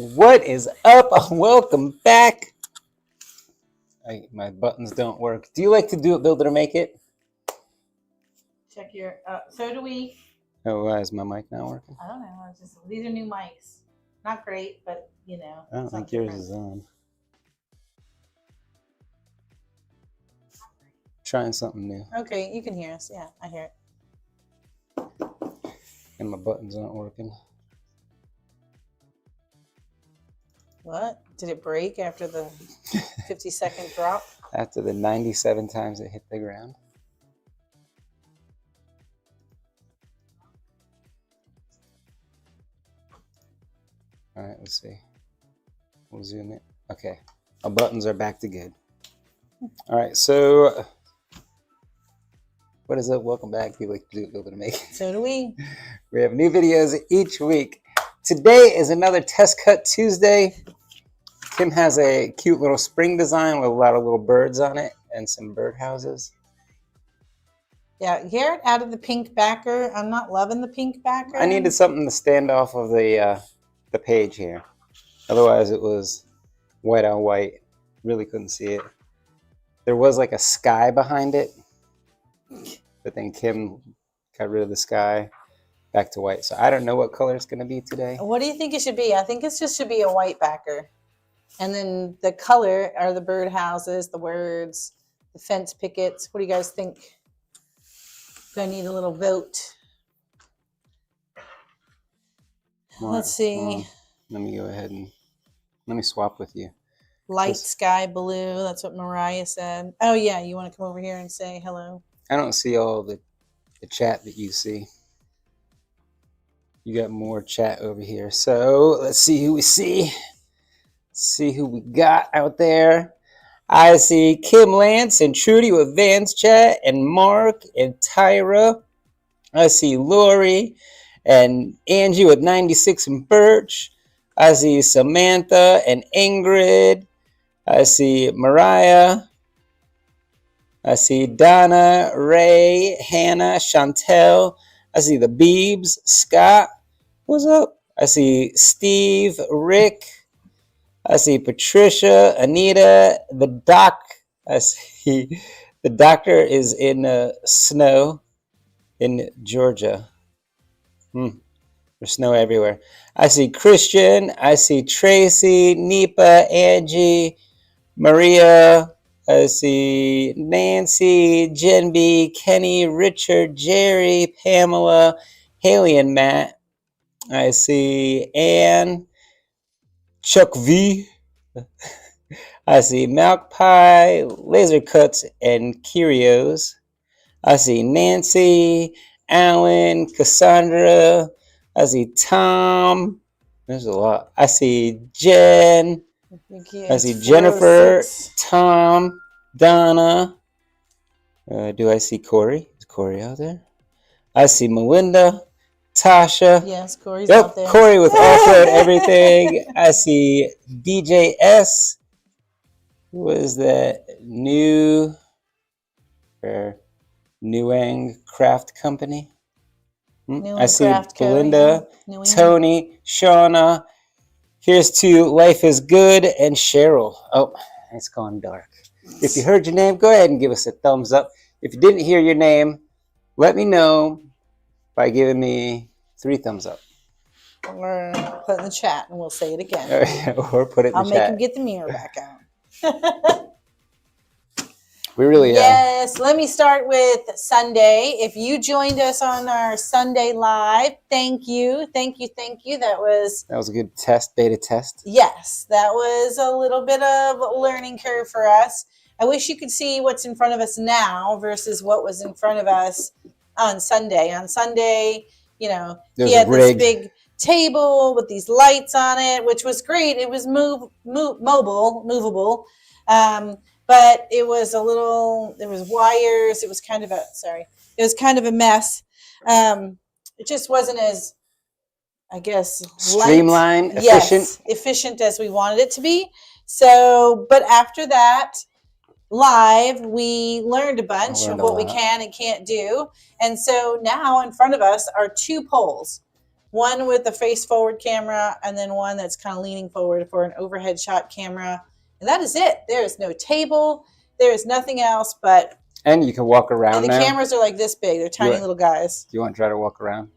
What is up? Welcome back. My buttons don't work. Do you like to do it, build it, or make it? Check your. So do we. Oh, why is my mic not working? I don't know. It's just these are new mics. Not great, but you know. I don't think yours is on. Trying something new. Okay, you can hear us. Yeah, I hear it. And my buttons aren't working. What? Did it break after the 50-second drop? After the 97 times it hit the ground. All right, let's see. We'll zoom in. Okay, our buttons are back to good. All right, so what is up? Welcome back. You like to do it, build it, or make it. So do we. We have new videos each week. Today is another Test Cut Tuesday. Kim has a cute little spring design with a lot of little birds on it and some bird houses. Yeah, Garrett added the pink backer. I'm not loving the pink backer. I needed something to stand off of the page here. Otherwise it was white on white. Really couldn't see it. There was like a sky behind it, but then Kim got rid of the sky. Back to white. So I don't know what color it's going to be today. What do you think it should be? I think it just should be a white backer. And then the color are the bird houses, the words, the fence pickets. What do you guys think? Do I need a little vote? Let's see. Let me go ahead and let me swap with you. Light sky blue. That's what Mariah said. Oh, yeah. You want to come over here and say hello? I don't see all the chat that you see. You got more chat over here. So let's see who we see. See who we got out there. I see Kim Lance and Trudy with Vance Chat and Mark and Tyra. I see Lori and Angie with 96 and Birch. I see Samantha and Ingrid. I see Mariah. I see Donna, Ray, Hannah, Chantel. I see the Beebs, Scott, what's up? I see Steve, Rick. I see Patricia, Anita, the doc. I see the doctor is in snow in Georgia. There's snow everywhere. I see Christian. I see Tracy, Nipa, Angie, Maria. I see Nancy, Jen B, Kenny, Richard, Jerry, Pamela, Haley, and Matt. I see Ann, Chuck V. I see Milk Pie, Laser Cuts, and Curios. I see Nancy, Alan, Cassandra. I see Tom. There's a lot. I see Jen. I see Jennifer, Tom, Donna. Do I see Corey? Is Corey out there? I see Melinda, Tasha. Yes, Corey's out there. Corey with off-road everything. I see DJS. Who is that? Newang Craft Company. I see Belinda, Tony, Shauna. Here's to Life is Good and Cheryl. Oh, it's gone dark. If you heard your name, go ahead and give us a thumbs up. If you didn't hear your name, let me know by giving me 3 thumbs up. Or put in the chat and we'll say it again. Or put it in the chat. I'll make him get the mirror back out. We really Yes, let me start with Sunday. If you joined us on our Sunday live, thank you. Thank you. That was a good beta test. Yes, that was a little bit of a learning curve for us. I wish you could see what's in front of us now versus what was in front of us on Sunday. On Sunday, he had this big table with these lights on it, which was great. It was movable. But it was there was wires. It was kind of a mess. It just wasn't as, I guess, streamlined, efficient as we wanted it to be. So, but after that, live, we learned a bunch of what we can and can't do. And so now in front of us are 2 poles. one with the face forward camera, and then one that's kind of leaning forward for an overhead shot camera. And that is it. There is no table. There is nothing else but. And you can walk around and the now. cameras are like this big. They're tiny little guys. Do you want to try to walk around?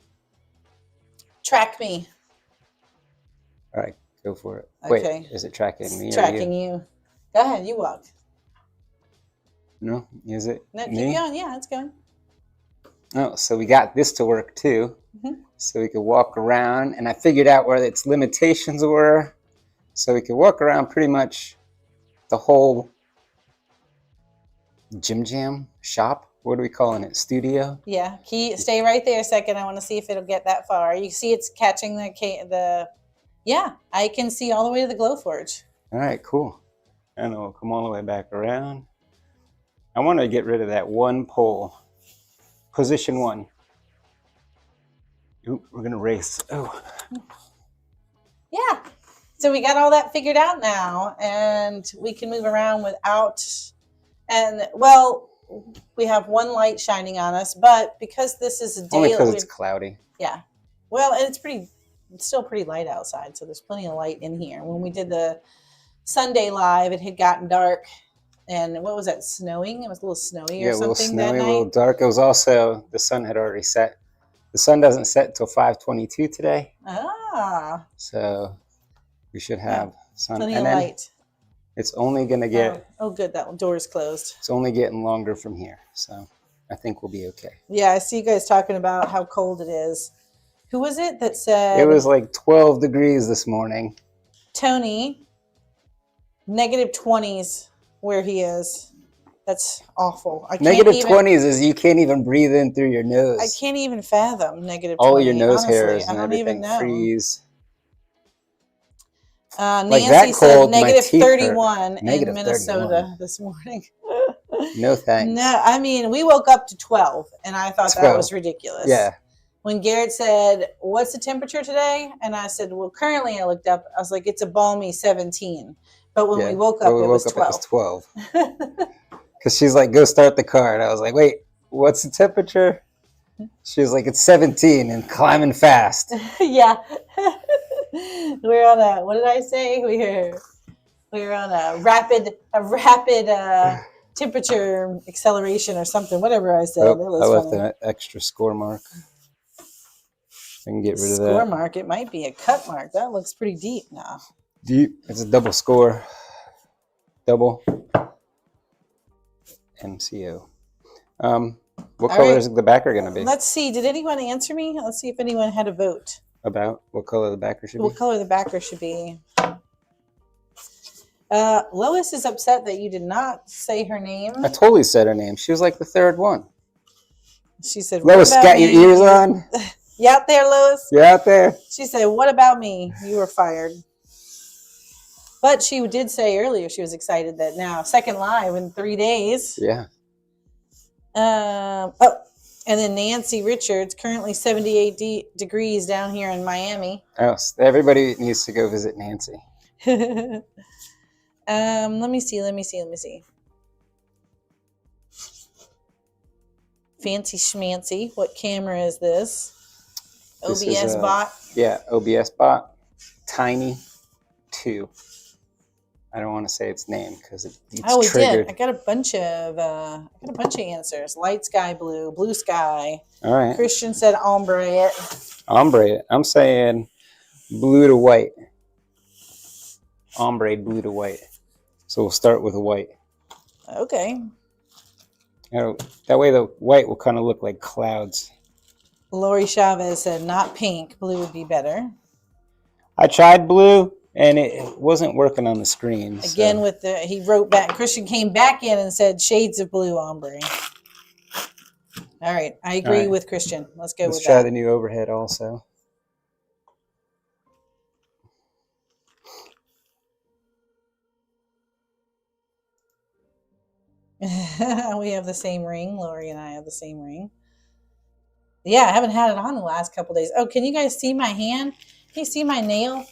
Track me. All right, go for it. Okay. Wait, is it tracking me? It's tracking you. Go ahead, you walk. No, is it No, me? keep going. Yeah, it's going. Oh, so we got this to work too. Mm-hmm. So we could walk around, and I figured out where its limitations were. So we could walk around pretty much the whole Jim Jam shop. What are we calling it? Studio? Yeah. Stay right there a second. I want to see if it'll get that far. You see it's catching the. Yeah, I can see all the way to the Glowforge. All right, cool. And we'll come all the way back around. I want to get rid of that one pole. Position 1. Oop, we're gonna race. Oh. Yeah. So we got all that figured out now, and we can move around without. And well, we have one light shining on us, but because this is a day, Only because it's cloudy. Yeah. Well, and it's still pretty light outside, so there's plenty of light in here. When we did the Sunday live, it had gotten dark, and what was that? Snowing? It was a little snowy or something. Yeah, a little snowy, that night. A little dark. It was also the sun had already set. The sun doesn't set until 5:22 today. Ah. So we should have sun. Plenty and of then light. It's only gonna get. Oh, good. That door's closed. It's only getting longer from here, so I think we'll be okay. Yeah, I see you guys talking about how cold it is. Who was it that said? It was like 12 degrees this morning. Tony, -20s where he is. That's awful. -20s is you can't even breathe in through your nose. I can't even fathom -20. All your nose honestly. hairs I and don't even everything know. freeze. Nancy that said cold, my teeth hurt. -31 in Negative Minnesota 31. this morning. No thanks. No, I mean, we woke up to 12, and I thought 12. that was ridiculous. Yeah. When Garrett said, "What's the temperature today?" and I said, "Well, currently," I looked up, I was like, "It's a balmy 17." But when we woke up, it was 12. Because she's like, "Go start the car," and I was like, "Wait, what's the temperature?" She was like, "It's 17 and climbing fast." Yeah. We're on a, what did I say? We're on a rapid temperature acceleration or something, whatever I said. Oh, That was I left funny. an extra score mark. I can get rid of Score that. mark. It might be a cut mark. That looks pretty deep now. Deep. It's a double score. Double. MCO. What color is the backer going to be? Let's see. Did anyone answer me? Let's see if anyone had a vote. About what color the backer should be? What color the backer should be. Lois is upset that you did not say her name. I totally said her name. She was like the third one. She said, "Lois, got your ears on? You out there, Lois? You out there?" She said, "What about me? You were fired." But she did say earlier she was excited that now second live in 3 days. Yeah. And then Nancy Richards, currently 78 degrees down here in Miami. Oh, everybody needs to go visit Nancy. Let me see. Fancy schmancy. What camera is this? OBS bot. Yeah, OBS bot. Tiny 2. I don't want to say its name because it's triggered. Did. I got a bunch of answers. Light sky blue, blue sky. All right. Christian said ombre it. Ombre it. I'm saying blue to white. Ombre blue to white. So we'll start with a white. Okay. That way the white will kind of look like clouds. Lori Chavez said not pink. Blue would be better. I tried blue. And it wasn't working on the screen. Again, he wrote back. Christian came back in and said shades of blue ombre. All right, I agree with Christian. Let's go with that. Let's try the new overhead also. We have the same ring. Lori and I have the same ring. Yeah, I haven't had it on the last couple days. Oh, can you guys see my hand? Can you see my nail?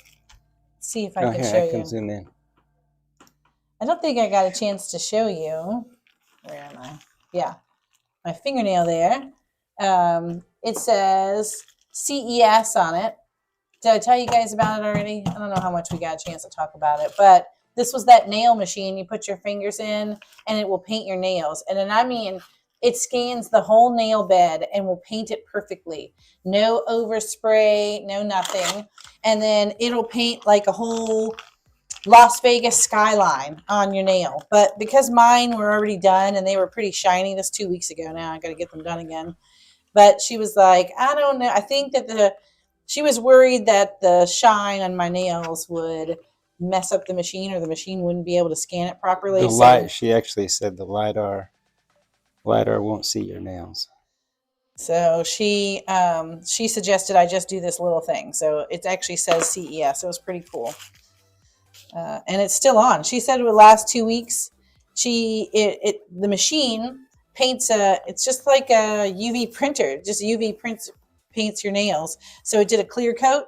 See if I can show you. I can zoom in. I don't think I got a chance to show you. Where am I? Yeah, my fingernail there. It says CES on it. Did I tell you guys about it already? I don't know how much we got a chance to talk about it, but this was that nail machine. You put your fingers in and it will paint your nails. And then, I mean, it scans the whole nail bed and will paint it perfectly. No overspray, no nothing. And then it'll paint like a whole Las Vegas skyline on your nail. But because mine were already done and they were pretty shiny, this 2 weeks ago now, I got to get them done again. But she was like, I don't know. I think that she was worried that the shine on my nails would mess up the machine, or the machine wouldn't be able to scan it properly. She actually said the lidar won't see your nails. So she suggested I just do this little thing. So it actually says CES. It was pretty cool. And it's still on. She said it would last 2 weeks. The machine paints it's just like a UV printer, just UV paints your nails. So it did a clear coat,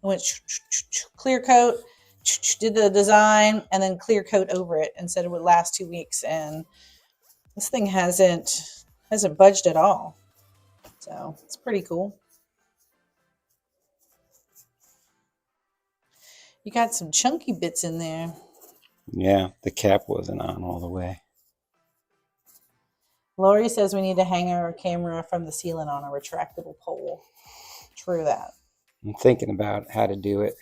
went clear coat, did the design, and then clear coat over it, and said it would last 2 weeks. And this thing hasn't budged at all. So it's pretty cool. You got some chunky bits in there. Yeah, the cap wasn't on all the way. Lori says we need to hang our camera from the ceiling on a retractable pole. True that. I'm thinking about how to do it.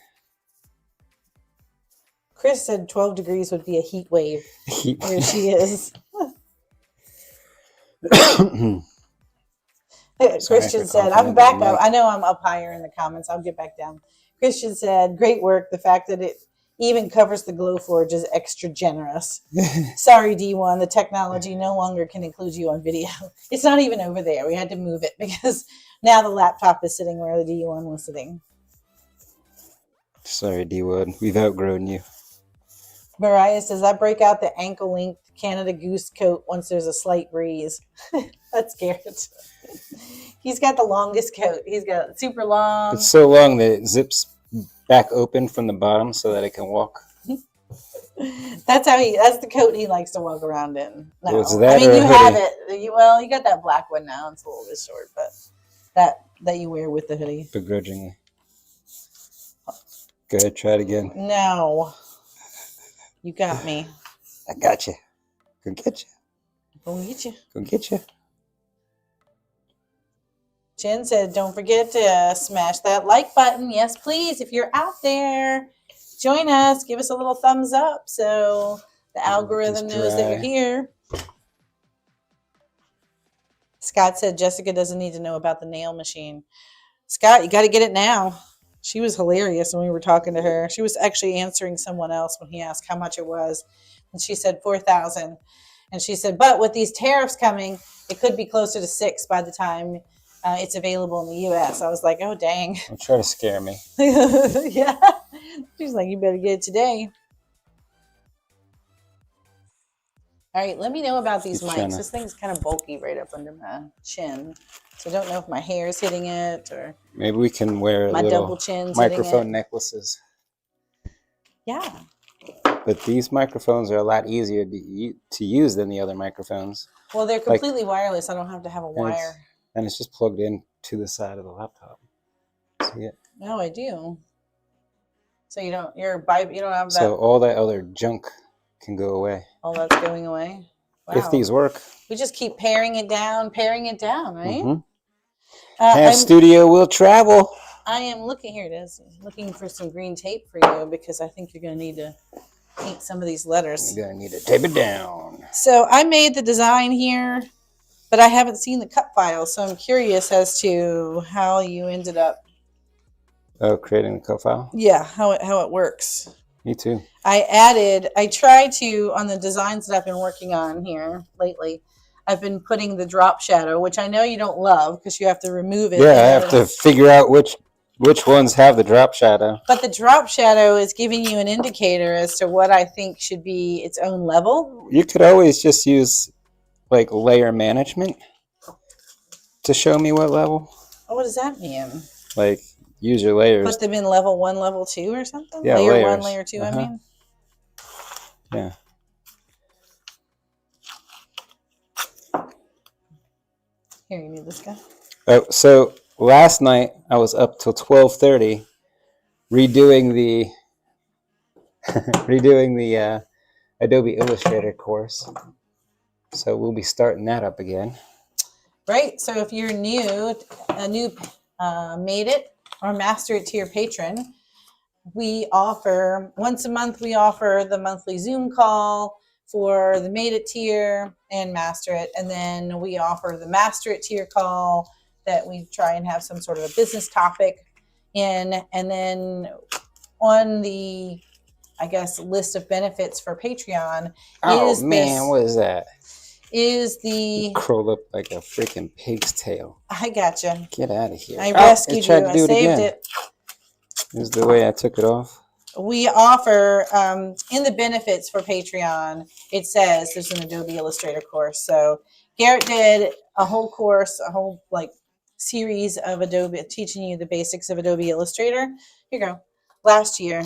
Chris said 12 degrees would be a heat wave. Here she is. Christian said, I'm back up. I know I'm up higher in the comments. I'll get back down. Christian said, great work. The fact that it even covers the Glowforge is extra generous. Sorry, D1. The technology no longer can include you on video. It's not even over there. We had to move it because now the laptop is sitting where the D1 was sitting. Sorry, D1. We've outgrown you. Mariah says, I break out the ankle-length Canada Goose coat once there's a slight breeze. That's Garrett. He's got the longest coat. He's got super long. It's so long that it zips back open from the bottom so that it can walk. That's the coat he likes to walk around in. No. Was that, I mean, or you a have hoodie? it. You got that black one now. It's a little bit short, but that you wear with the hoodie. Begrudgingly. Go ahead, try it again. No. You got me. I got you. Go get you. Go get you. Go get you. Jen said, don't forget to smash that like button. Yes, please. If you're out there, join us. Give us a little thumbs up so the algorithm knows that you're here. Scott said, Jessica doesn't need to know about the nail machine. Scott, you got to get it now. She was hilarious when we were talking to her. She was actually answering someone else when he asked how much it was. And she said $4,000. And she said, but with these tariffs coming, it could be closer to $6,000 by the time it's available in the U.S. I was like, oh, dang. Don't try to scare me. Yeah. She's like, you better get it today. All right, let me know about these mics. This thing's kind of bulky right up under my chin. So I don't know if my hair is hitting it or maybe we can wear my little double chin's microphone necklaces. Yeah. But these microphones are a lot easier to use than the other microphones. Well, they're completely wireless. I don't have to have a wire. And it's just plugged in to the side of the laptop. See it? No, I do. So you don't have that. So all that other junk can go away. All that's going away. Wow. If these work. We just keep paring it down, right? Mm-hmm. Studio will travel. I am looking, here it is, looking for some green tape for you because I think you're going to need to paint some of these letters. You're going to need to tape it down. So I made the design here, but I haven't seen the cut file, so I'm curious as to how you ended up. Oh, creating the cut file? Yeah, how it works. Me too. I tried to, on the designs that I've been working on here lately, I've been putting the drop shadow, which I know you don't love because you have to remove it. Yeah, I have to figure out which ones have the drop shadow. But the drop shadow is giving you an indicator as to what I think should be its own level. You could always just use like layer management to show me what level. Oh, what does that mean? Like use your layers. Put them in level 1, level 2 or something? Yeah, layer layers. 1, layer 2, I mean? Yeah. Here, you need this guy. Oh, so last night I was up till 12:30 redoing the redoing the Adobe Illustrator course. So we'll be starting that up again. Right. So if you're a new made it or master it tier patron, we offer once a month. We offer the monthly Zoom call for the made it tier and master it, and then we offer the master it tier call that we try and have some sort of a business topic in, and then on the list of benefits for Patreon Oh man, what is that? Is the curled up like a freaking pig's tail. I gotcha. Get out of here. I rescued you. I saved it. This is the way I took it off. We offer in the benefits for Patreon, it says there's an Adobe Illustrator course. So Garrett did a whole course, a whole series of Adobe, teaching you the basics of Adobe Illustrator. Here you go. Last year.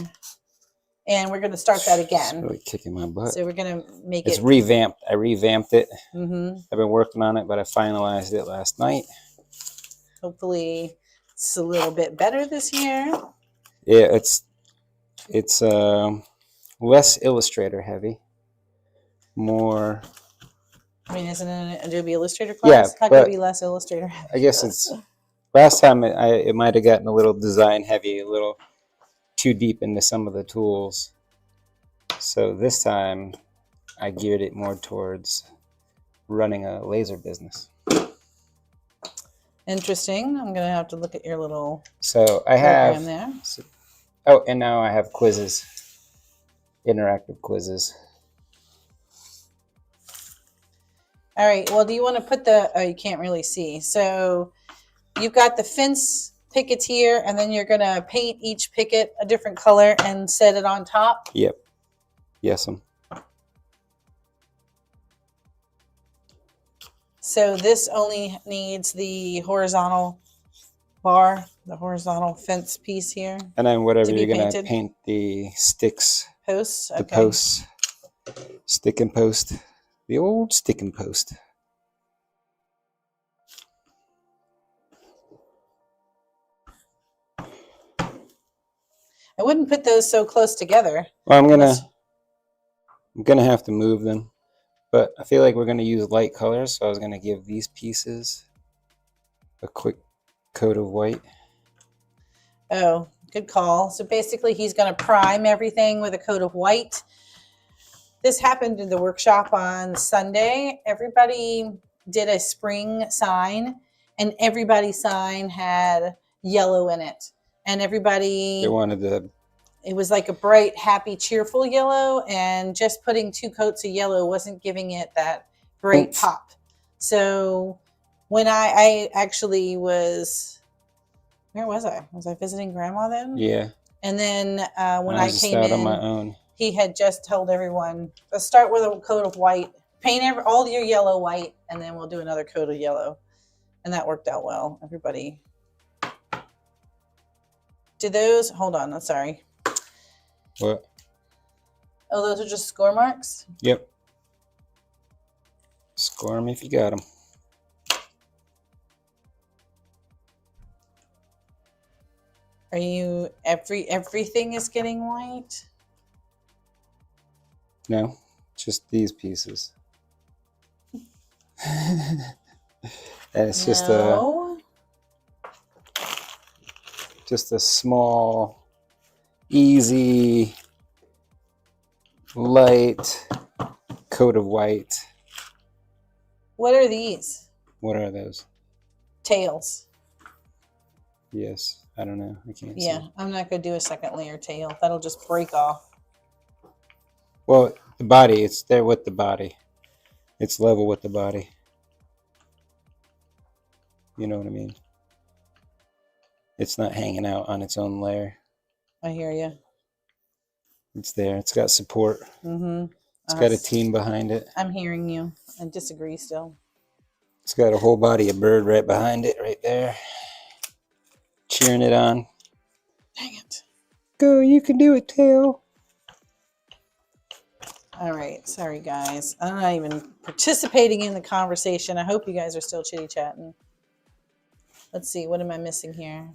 And we're going to start that again. It's really kicking my butt. So we're going to make it's revamped. I revamped it. Mm-hmm. I've been working on it, but I finalized it last night. Hopefully it's a little bit better this year. Yeah, it's less Illustrator heavy. More. I mean, isn't it an Adobe Illustrator class? Yeah, How could it be less Illustrator heavy? I guess it's... Last time it might have gotten a little design heavy, a little too deep into some of the tools. So this time I geared it more towards running a laser business. Interesting. I'm going to have to look at your little program there. Oh, and now I have quizzes, interactive quizzes. All right. Well, do you want to put you can't really see. So you've got the fence pickets here, and then you're going to paint each picket a different color and set it on top? Yep. Yes, So this only needs the horizontal bar, the horizontal fence piece here. And then whatever you're going to paint the sticks. Posts? Okay. The posts. Stick and post. The old stick and post. I wouldn't put those so close together. Well, I'm gonna have to move them, but I feel like we're gonna use light colors, so I was gonna give these pieces a quick coat of white. Oh, good call. So basically he's gonna prime everything with a coat of white. This happened in the workshop on Sunday. Everybody did a spring sign, and everybody's sign had yellow in it. And everybody... They wanted it was like a bright, happy, cheerful yellow, and just putting 2 coats of yellow wasn't giving it that great pop. So when I actually was... Where was I? Was I visiting Grandma then? Yeah. And then when I came in, on my own. He had just told everyone, let's start with a coat of white. Paint all your yellow white, and then we'll do another coat of yellow. And that worked out well. Everybody... Did those... Hold on, I'm sorry. What? Oh, those are just score marks? Yep. Score them if you got them. Are you... Everything is getting white? No, just these pieces. And it's just a small, easy, light coat of white. What are these? What are those? Tails. Yes, I don't know. I can't see. Yeah, I'm not going to do a second layer tail. That'll just break off. Well, the body, it's there with the body. It's level with the body. You know what I mean? It's not hanging out on its own layer. I hear you. It's there. It's got support. Mm-hmm. It's got a team behind it. I'm hearing you. I disagree still. It's got a whole body of bird right behind it, right there. Cheering it on. Dang it. Go, you can do it, Tail. All right. Sorry, guys. I'm not even participating in the conversation. I hope you guys are still chitty-chatting. Let's see, what am I missing here?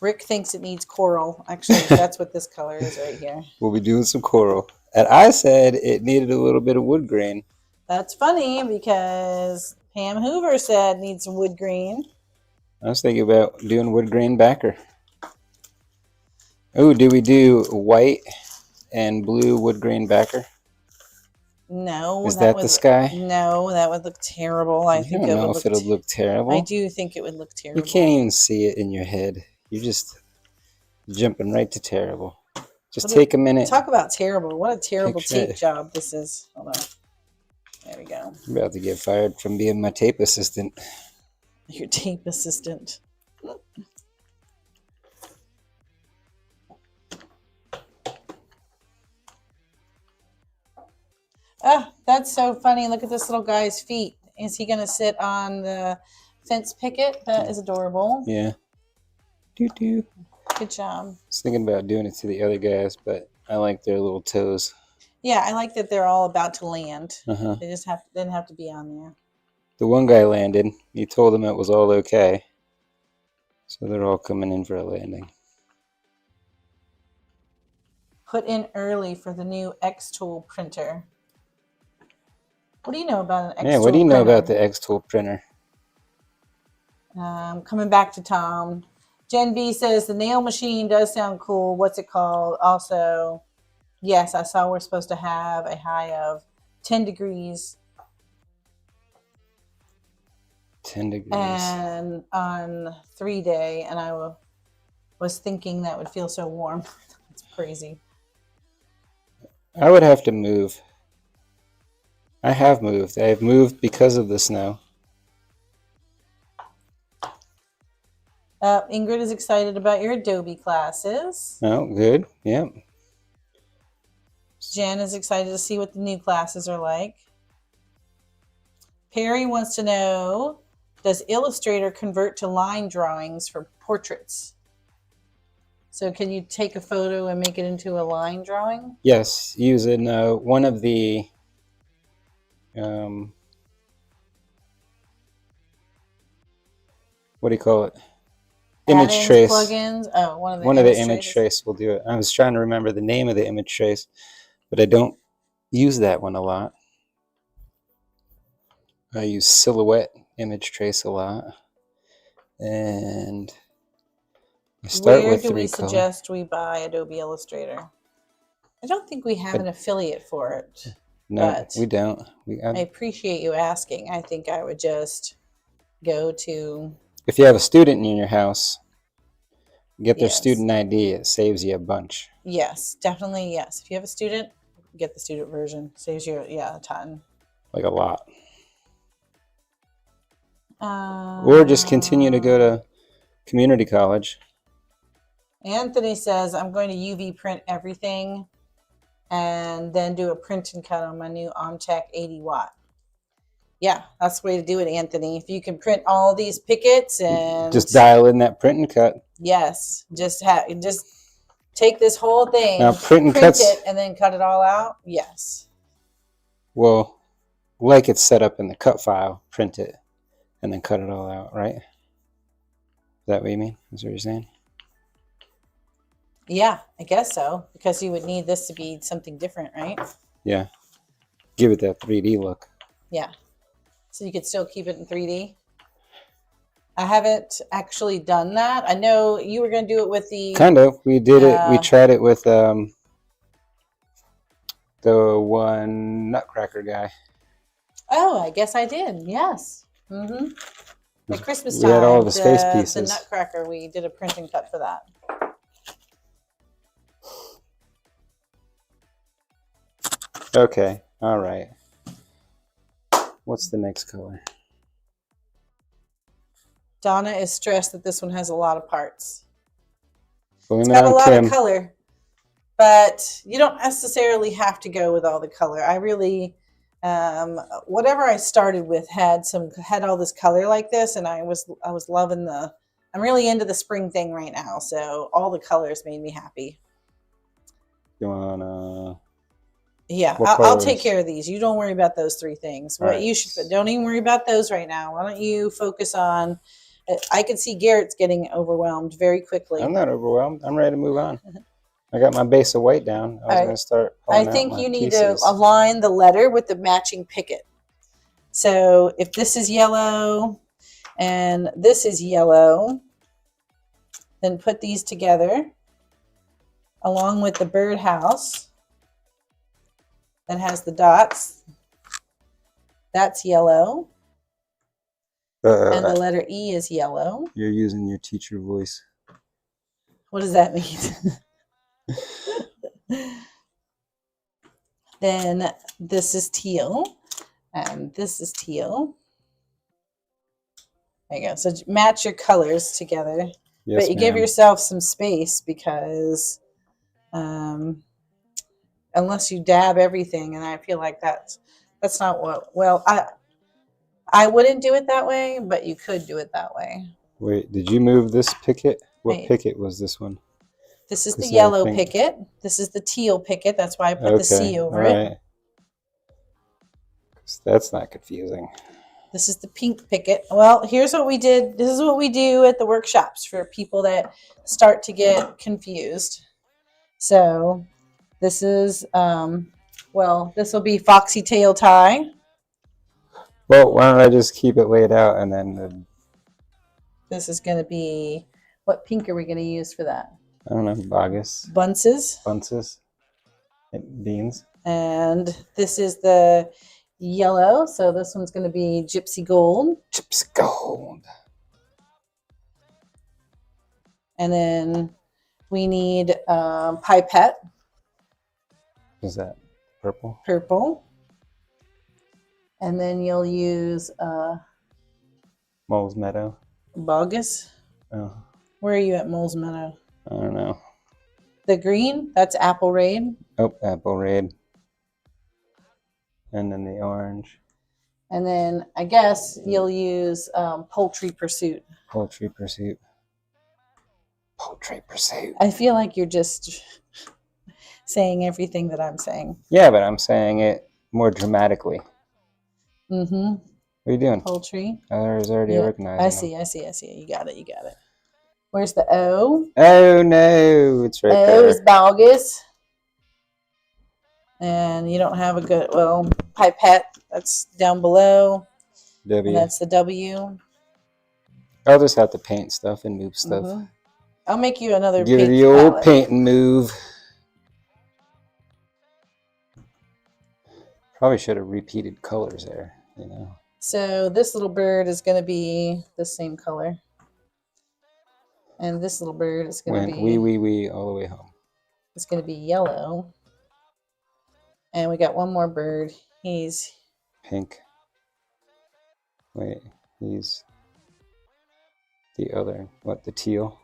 Rick thinks it needs coral. Actually, that's what this color is right here. We'll be doing some coral. And I said it needed a little bit of wood grain. That's funny because Pam Hoover said needs some wood grain. I was thinking about doing wood grain backer. Oh, do we do white and blue wood grain backer? No. Is that the sky? No, that would look terrible. I think don't know if it'll look terrible. I do think it would look terrible. You can't even see it in your head. You're just jumping right to terrible. Just take a minute. Talk about terrible. What a terrible tape job this is. Hold on. There we go. I'm about to get fired from being my tape assistant. Your tape assistant. Ah, that's so funny. Look at this little guy's feet. Is he going to sit on the fence picket? That is adorable. Yeah. Doo-doo. Good job. I was thinking about doing it to the other guys, but I like their little toes. Yeah, I like that they're all about to land. Uh-huh. They just didn't have to be on there. The one guy landed. He told them it was all okay. So they're all coming in for a landing. Put in early for the new X-Tool printer. What do you know about an X-Tool printer? Yeah, what do you know about the X-Tool printer? Coming back to Tom. Jen B says the nail machine does sound cool. What's it called? Also, yes, I saw we're supposed to have a high of 10 degrees. 10 degrees. And on 3-day, and I was thinking that would feel so warm. It's crazy. I would have to move. I have moved. I have moved because of the snow. Ingrid is excited about your Adobe classes. Oh, good. Yep. Jen is excited to see what the new classes are like. Perry wants to know, does Illustrator convert to line drawings for portraits? So can you take a photo and make it into a line drawing? Yes, using one of the what do you call it? Image trace plugins. Oh, one of the image trace will do it. I was trying to remember the name of the image trace, but I don't use that one a lot. I use Silhouette image trace a lot, and I start with 3 color. Where do we suggest we buy Adobe Illustrator? I don't think we have an affiliate for it. No, we don't. I appreciate you asking. I think I would just go to... If you have a student in your house, get their student ID. It saves you a bunch. Yes, definitely, yes. If you have a student, get the student version. Saves you, a ton. Like a lot. Or just continue to go to community college. Anthony says, I'm going to UV print everything and then do a print and cut on my new Omtech 80 watt. Yeah, that's the way to do it, Anthony. If you can print all these pickets and... Just dial in that print and cut. Yes, just take this whole thing, now, print it, and then cut it all out. Yes. Well, like it's set up in the cut file, print it, and then cut it all out, right? Is that what you mean? Is that what you're saying? Yeah, I guess so. Because you would need this to be something different, right? Yeah. Give it that 3D look. Yeah. So you could still keep it in 3D. I haven't actually done that. I know you were going to do it with the... Kind of. We did it. We tried it with the one Nutcracker guy. Oh, I guess I did. Yes. Mm-hmm. At Christmas time, we had all the space pieces. The Nutcracker, we did a print and cut for that. Okay. All right. What's the next color? Donna is stressed that this one has a lot of parts. It's got a lot of color, but you don't necessarily have to go with all the color. I really, whatever I started with had all this color like this, and I was loving I'm really into the spring thing right now, so all the colors made me happy. You wanna Yeah, What I'll take colors? care of these. You don't worry about those three things. All What right. you should don't even worry about those right now. Why don't you focus on? I can see Garrett's getting overwhelmed very I'm quickly. not overwhelmed. I'm ready to move on. I got my base of white down. I was All going right, to start I pulling out think my you need to pieces. align the letter with the matching picket. So if this is yellow and this is yellow, then put these together along with the birdhouse that has the dots. That's yellow. And the letter E is yellow. You're using your teacher voice. What does that mean? Then this is teal, and this is teal. There you go. So match your colors together. Yes, But you give ma'am. yourself some space because unless you dab everything, and I feel like that's not what. Well, I wouldn't do it that way, but you could do it that way. Wait, did you move this picket? What Right. picket was this one? This is the 'Cause I yellow think- picket. This is the teal picket. That's why I put the Okay, C all over it. right. 'Cause that's not confusing. This is the pink picket. Well, here's what we did. This is what we do at the workshops for people that start to get confused. So this is, well, this will be foxy tail tie. Well, why don't I just keep it laid out and then, This is going to be, what pink are we going to use for that? I don't know, bogus, Bunces. bunces, beans. And this is the yellow. So this one's going to be gypsy gold. Chips gold. And then we need pipette. Is that purple? Purple. And then you'll use Mole's Meadow. bogus. Oh, Where are you at Mole's Meadow? I don't know. The green, that's Apple Raid. Oh, apple red. And then the orange. And then I guess you'll use Poultry Pursuit. Poultry Pursuit. Poultry Pursuit. I feel like you're just saying everything that I'm saying. Yeah, but I'm saying it more dramatically. Mm-hmm. What are you doing? Poultry. I was already organizing. I see. You got it. Where's the O? Oh no, it's right O there. is bogus. And you don't have a good, well, pipette, that's down below. W. And that's the W. I'll just have to paint stuff and move stuff. Mm-hmm. I'll make you another Give it pink the old palette. paint and move. Probably should have repeated colors there, you know. So this little bird is going to be the same color. And this little bird is going to Went be wee all the way home. it's going to be yellow. And we got one more bird. He's Pink. Wait, he's the other. What, the teal?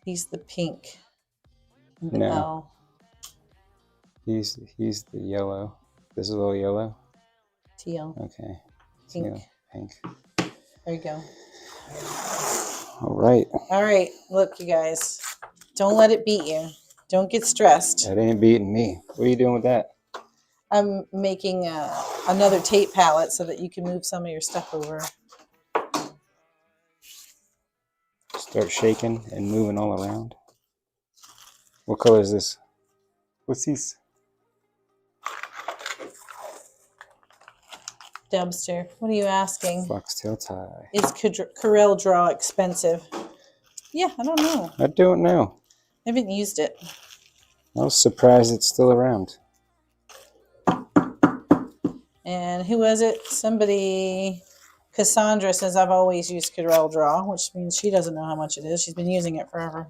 he's the pink. The No. L. He's the yellow. This is all yellow? Teal. Okay. Pink. Teal, pink. There you go. All right. All right. Look, you guys. Don't let it beat you. Don't get stressed. That ain't beating me. What are you doing with that? I'm making another tape palette so that you can move some of your stuff over. Start shaking and moving all around. What color is this? What's these? Dubster, what are you asking? Foxtail tie. Is Corel Draw expensive? Yeah, I don't know. I don't know. I haven't used it. I was surprised it's still around. And who was it? Somebody, Cassandra says, I've always used Corel Draw, which means she doesn't know how much it is. She's been using it forever.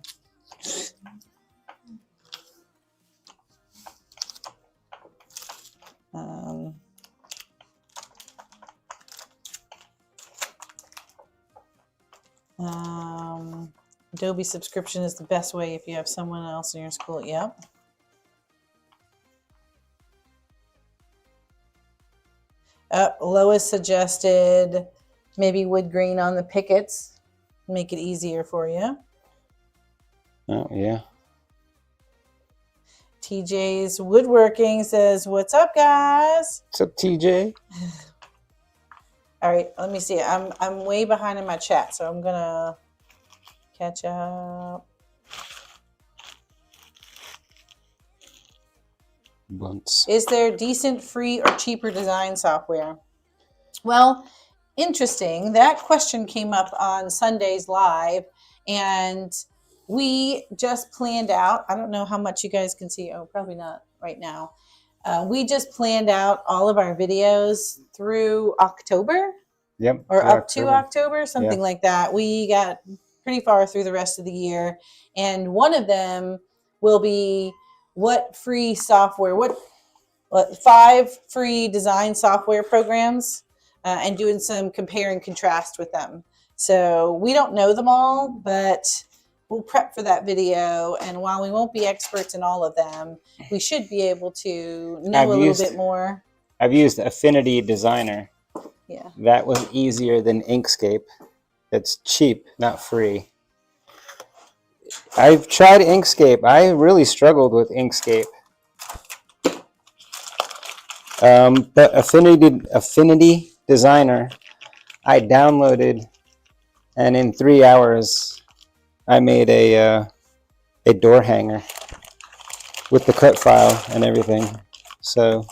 Adobe subscription is the best way if you have someone else in your school. Yep. Lois suggested maybe wood grain on the pickets. Make it easier for you. Oh, yeah. TJ's Woodworking says, "What's up, guys?" What's up, TJ? All right, let me see. I'm way behind in my chat, so I'm gonna catch up. Once. Is there decent, free, or cheaper design software? Well, interesting. That question came up on Sunday's live, and we just planned out. I don't know how much you guys can see. Oh, probably not right now. We just planned out all of our videos through October. Yep. Or up to October, something Yeah. like that. We got pretty far through the rest of the year. And one of them will be what free software, what 5 free design software programs, and doing some compare and contrast with them. So we don't know them all, but we'll prep for that video. And while we won't be experts in all of them, we should be able to know a little bit more. I've used Affinity Designer. Yeah. That was easier than Inkscape. It's cheap, not free. I've tried Inkscape. I really struggled with Inkscape. But Affinity Designer, I downloaded, and in 3 hours, I made a door hanger with the cut file and everything. So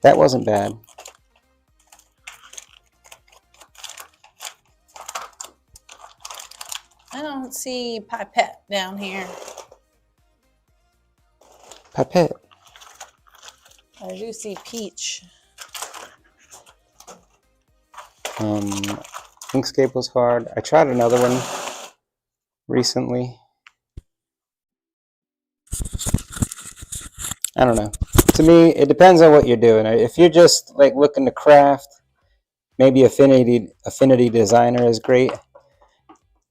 that wasn't bad. I don't see Pipette down here. Pipette. I do see Peach. Inkscape was hard. I tried another one recently. I don't know. To me, it depends on what you're doing. If you're just like looking to craft, maybe Affinity Designer is great.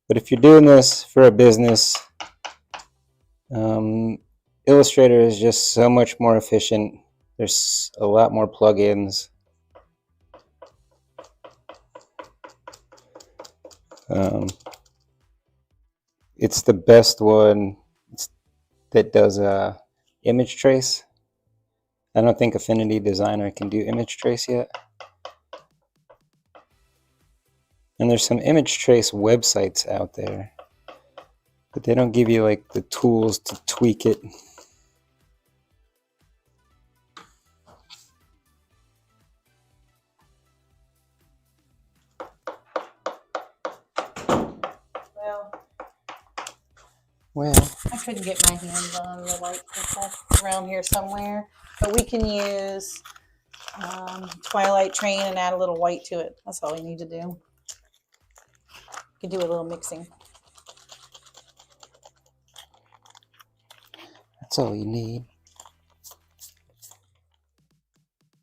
But if you're doing this for a business, Illustrator is just so much more efficient. There's a lot more plugins. It's the best one that does image trace. I don't think Affinity Designer can do image trace yet. And there's some image trace websites out there, but they don't give you like the tools to tweak it. Well, I couldn't get my hands on the white pipette around here somewhere, but we can use Twilight Train and add a little white to it. That's all we need to do. We can do a little mixing. That's all you need.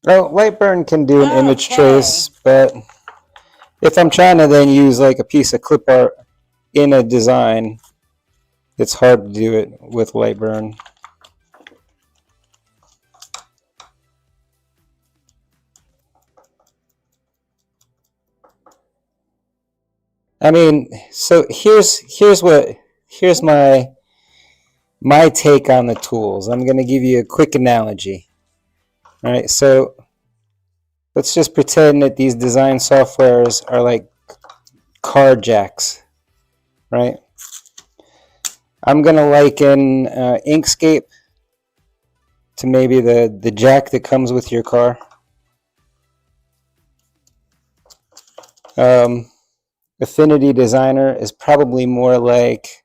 Oh, Lightburn can do an image trace, but if I'm trying to then use like a piece of clip art in a design, it's hard to do it with Lightburn. I mean, so here's my take on the tools. I'm going to give you a quick analogy. All right, so let's just pretend that these design softwares are like car jacks, right? I'm going to liken Inkscape to maybe the jack that comes with your car. Affinity Designer is probably more like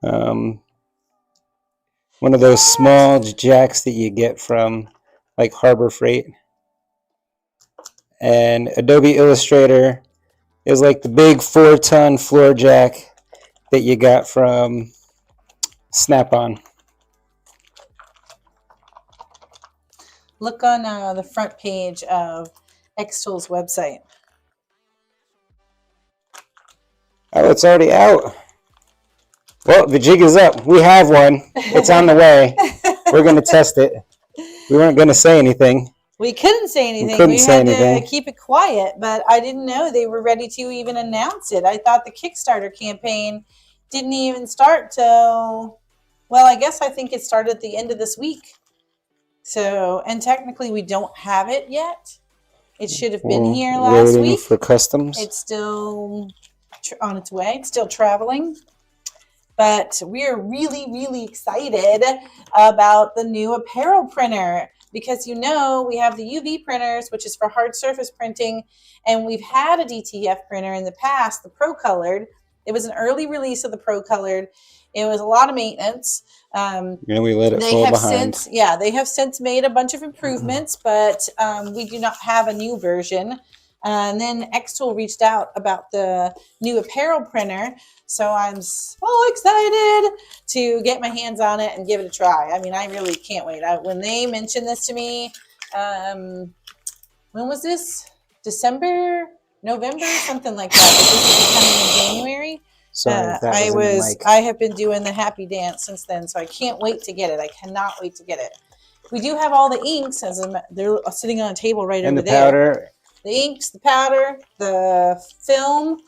one of those small jacks that you get from like Harbor Freight. And Adobe Illustrator is like the big 4-ton floor jack that you got from Snap-on. Look on the front page of Xtool's website. Oh, it's already out. Well, the jig is up. We have one. It's on the way. We're going to test it. We weren't going to say anything. We couldn't say anything. We had to keep it quiet, but I didn't know they were ready to even announce it. I thought the Kickstarter campaign didn't even start till Well, I guess I think it started at the end of this week. So, and technically we don't have it yet. It should have been here last Waiting week. for customs. It's still on its way. It's still traveling. But we're really, really excited about the new apparel printer because we have the UV printers, which is for hard surface printing, and we've had a DTF printer in the past, the Pro Colored. It was an early release of the Pro Colored. It was a lot of maintenance. And we let it fall behind. They have since made a bunch of improvements, but we do not have a new version. And then Xtool reached out about the new apparel printer. So I'm so excited to get my hands on it and give it a try. I mean, I really can't wait. When they mentioned this to me, when was this? December, November, something like that. This is coming in January. Sorry, I have been doing the happy dance since then, so I can't wait to get it. I cannot wait to get it. We do have all the inks they're sitting on a table right over there. Powder. The inks, the powder, the film.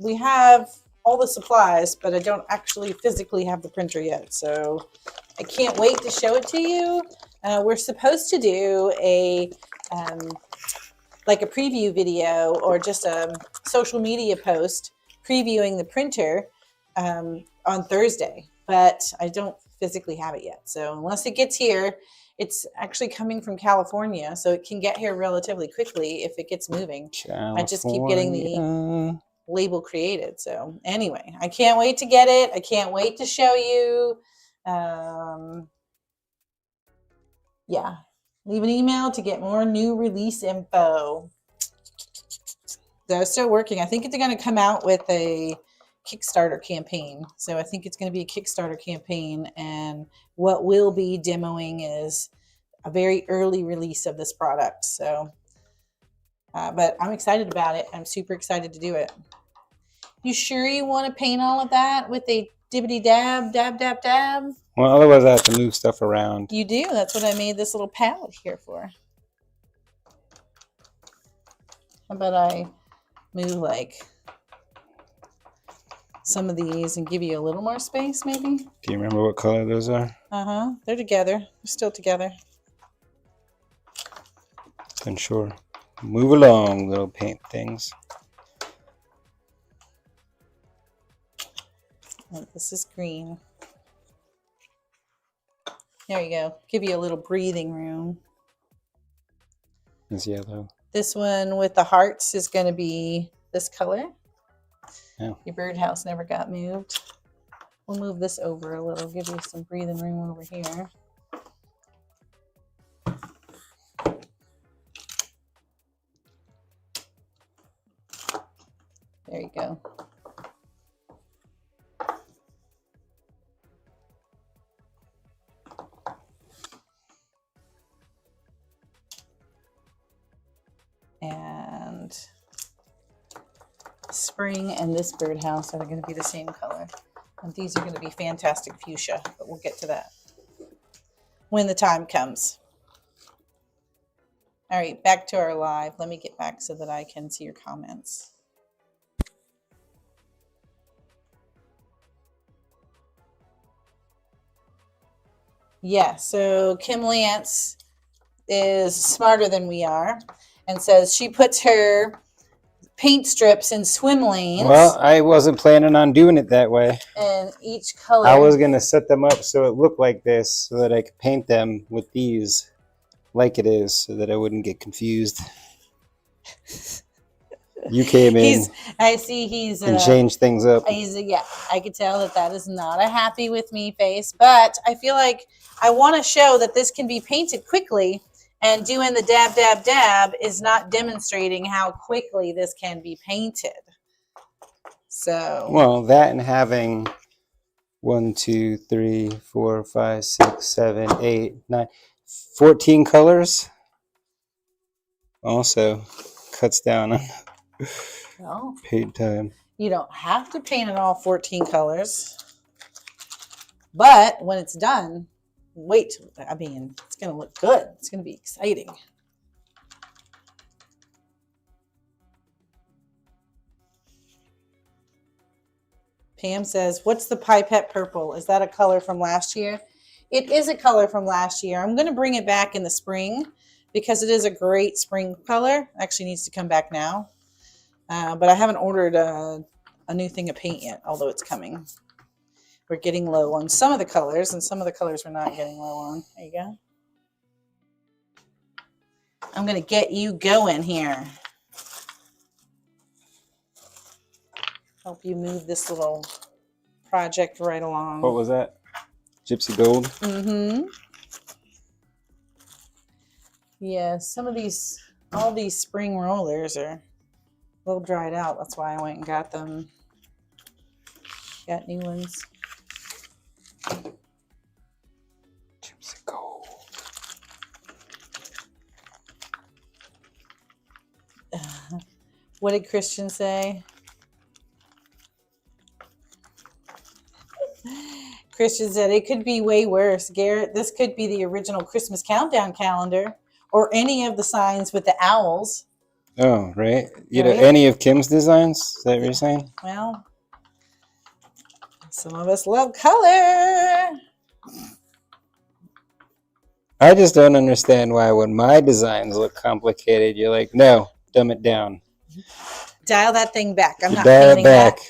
We have all the supplies, but I don't actually physically have the printer yet. So I can't wait to show it to you. We're supposed to do a preview video or just a social media post previewing the printer on Thursday, but I don't physically have it yet. So unless it gets here, it's actually coming from California, so it can get here relatively quickly if it gets moving. I just keep getting the label created. So anyway, I can't wait to get it. I can't wait to show you. Yeah, leave an email to get more new release info. They're still working. I think they're going to come out with a Kickstarter campaign. So I think it's going to be a Kickstarter campaign, and what we'll be demoing is a very early release of this product. So, but I'm excited about it. I'm super excited to do it. You sure you want to paint all of that with a dibbity dab, dab, dab, dab? Well, otherwise I have to move stuff around. You do. That's what I made this little palette here for. How about I move like some of these and give you a little more space, maybe? Do you remember what color those are? They're together. They're still together. Then sure. Move along, little paint things. Oh, this is green. There you go. Give you a little breathing room. It's yellow. This one with the hearts is going to be this color. Yeah. Your birdhouse never got moved. We'll move this over a little, give you some breathing room over here. There you go. And spring and this birdhouse are going to be the same color. And these are going to be fantastic fuchsia, but we'll get to that when the time comes. All right, back to our live. Let me get back so that I can see your comments. Yeah, so Kim Lance is smarter than we are and says she puts her paint strips in swim lanes. Well, I wasn't planning on doing it that way. And each color. I was going to set them up so it looked like this so that I could paint them with these like it is so that I wouldn't get confused. You came in. I see he's and changed things up. Yeah, I could tell that is not a happy with me face, but I feel like I want to show that this can be painted quickly, and doing the dab, dab, dab is not demonstrating how quickly this can be painted. So. Well, that and having 1, 2, 3, 4, 5, 6, 7, 8, 9, 14 colors also cuts down on paint time. You don't have to paint it all 14 colors, but when it's done, it's going to look good. It's going to be exciting. Pam says, what's the pipette purple? Is that a color from last year? It is a color from last year. I'm going to bring it back in the spring because it is a great spring color. Actually needs to come back now. But I haven't ordered a new thing of paint yet, although it's coming. We're getting low on some of the colors, and some of the colors we're not getting low on. There you go. I'm going to get you going here. Help you move this little project right along. What was that? Gypsy Gold? Mm-hmm. Yeah, all these spring rollers are a little dried out. That's why I went and got them. Got new ones. Gypsy Gold. What did Christian say? Christian said it could be way worse. Garrett, this could be the original Christmas countdown calendar or any of the signs with the owls. Oh, right. You know, Right? any of Kim's designs? Is that what you're saying? Well, some of us love color. I just don't understand why when my designs look complicated, you're like, no, dumb it down. Dial that thing back. I'm not Dial it painting back. that.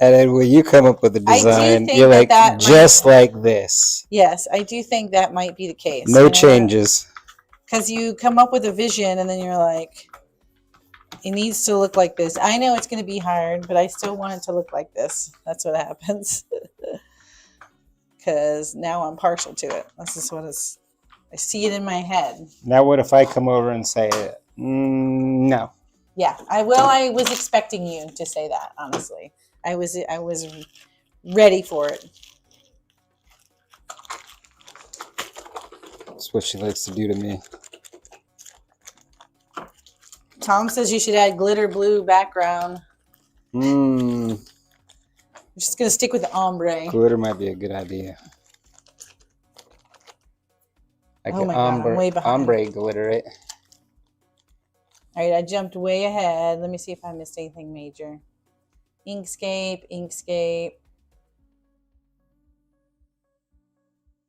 And then when you come up with a I do design, think you're like, that just like this. Yes, I do think that might be the case. No changes. Because you come up with a vision and then you're like, it needs to look like this. I know it's going to be hard, but I still want it to look like this. That's what happens. Because now I'm partial to it. This is what I see it in my head. Now what if I come over and say, no? Yeah, I was expecting you to say that, honestly. I was ready for it. That's what she likes to do to me. Tom says you should add glitter blue background. I'm just going to stick with the ombre. Glitter might be a good idea. I Oh can my God, I'm way behind. ombre glitter it. All right, I jumped way ahead. Let me see if I missed anything major. Inkscape.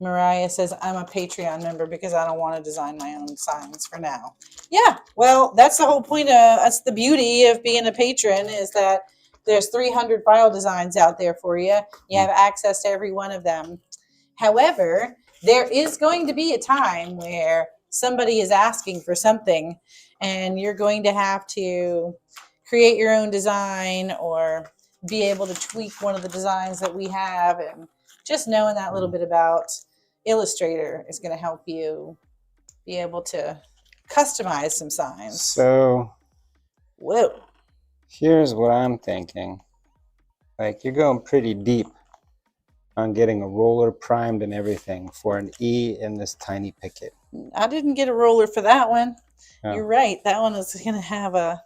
Mariah says, I'm a Patreon member because I don't want to design my own signs for now. Yeah, well, that's the whole point that's the beauty of being a patron is that there's 300 file designs out there for you. You have access to every one of them. However, there is going to be a time where somebody is asking for something and you're going to have to create your own design or be able to tweak one of the designs that we have. And just knowing that little bit about Illustrator is going to help you be able to customize some signs. So, whoa. Here's what I'm thinking. Like, you're going pretty deep on getting a roller primed and everything for an E in this tiny picket. I didn't get a roller for that one. Oh. You're right. That one is going to have a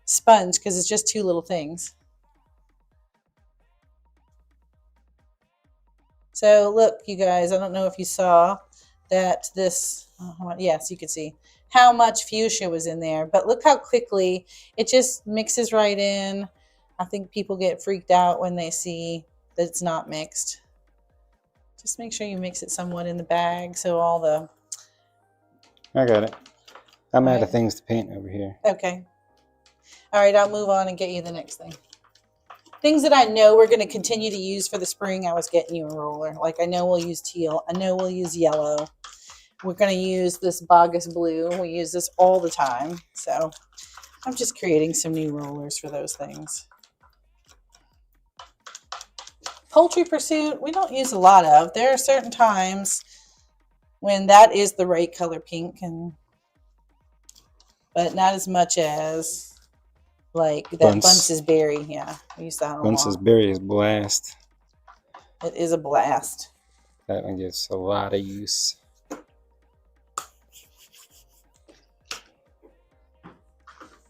sponge because it's just two little things. So look, you guys, I don't know if you saw that this, yes, you could see how much fuchsia was in there, but look how quickly it just mixes right in. I think people get freaked out when they see that it's not mixed. Just make sure you mix it somewhat in the bag so all the... I got it. I'm out of things to paint over here. Okay. All right, I'll move on and get you the next thing. Things that I know we're going to continue to use for the spring, I was getting you a roller. Like I know we'll use teal. I know we'll use yellow. We're going to use this Bogus blue. We use this all the time. So I'm just creating some new rollers for those things. Poultry Pursuit, we don't use a lot of. There are certain times when that is the right color pink, but not as much as like that Bunce's Berry. Yeah, we use that a lot. Bunce's Berry is blast. It is a blast. That one gets a lot of use.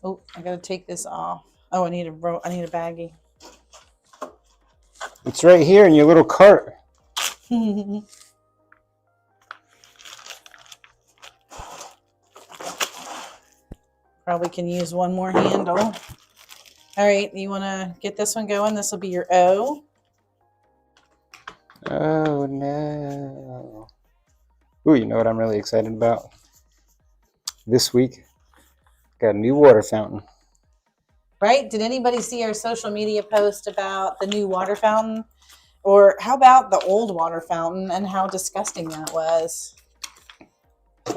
Oh, I gotta take this off. Oh, I need a baggie. It's right here in your little cart. Probably can use one more handle. All right, you want to get this one going? This will be your O. Oh no. Ooh, you know what I'm really excited about? This week, got a new water fountain. Right? Did anybody see our social media post about the new water fountain? Or how about the old water fountain and how disgusting that was?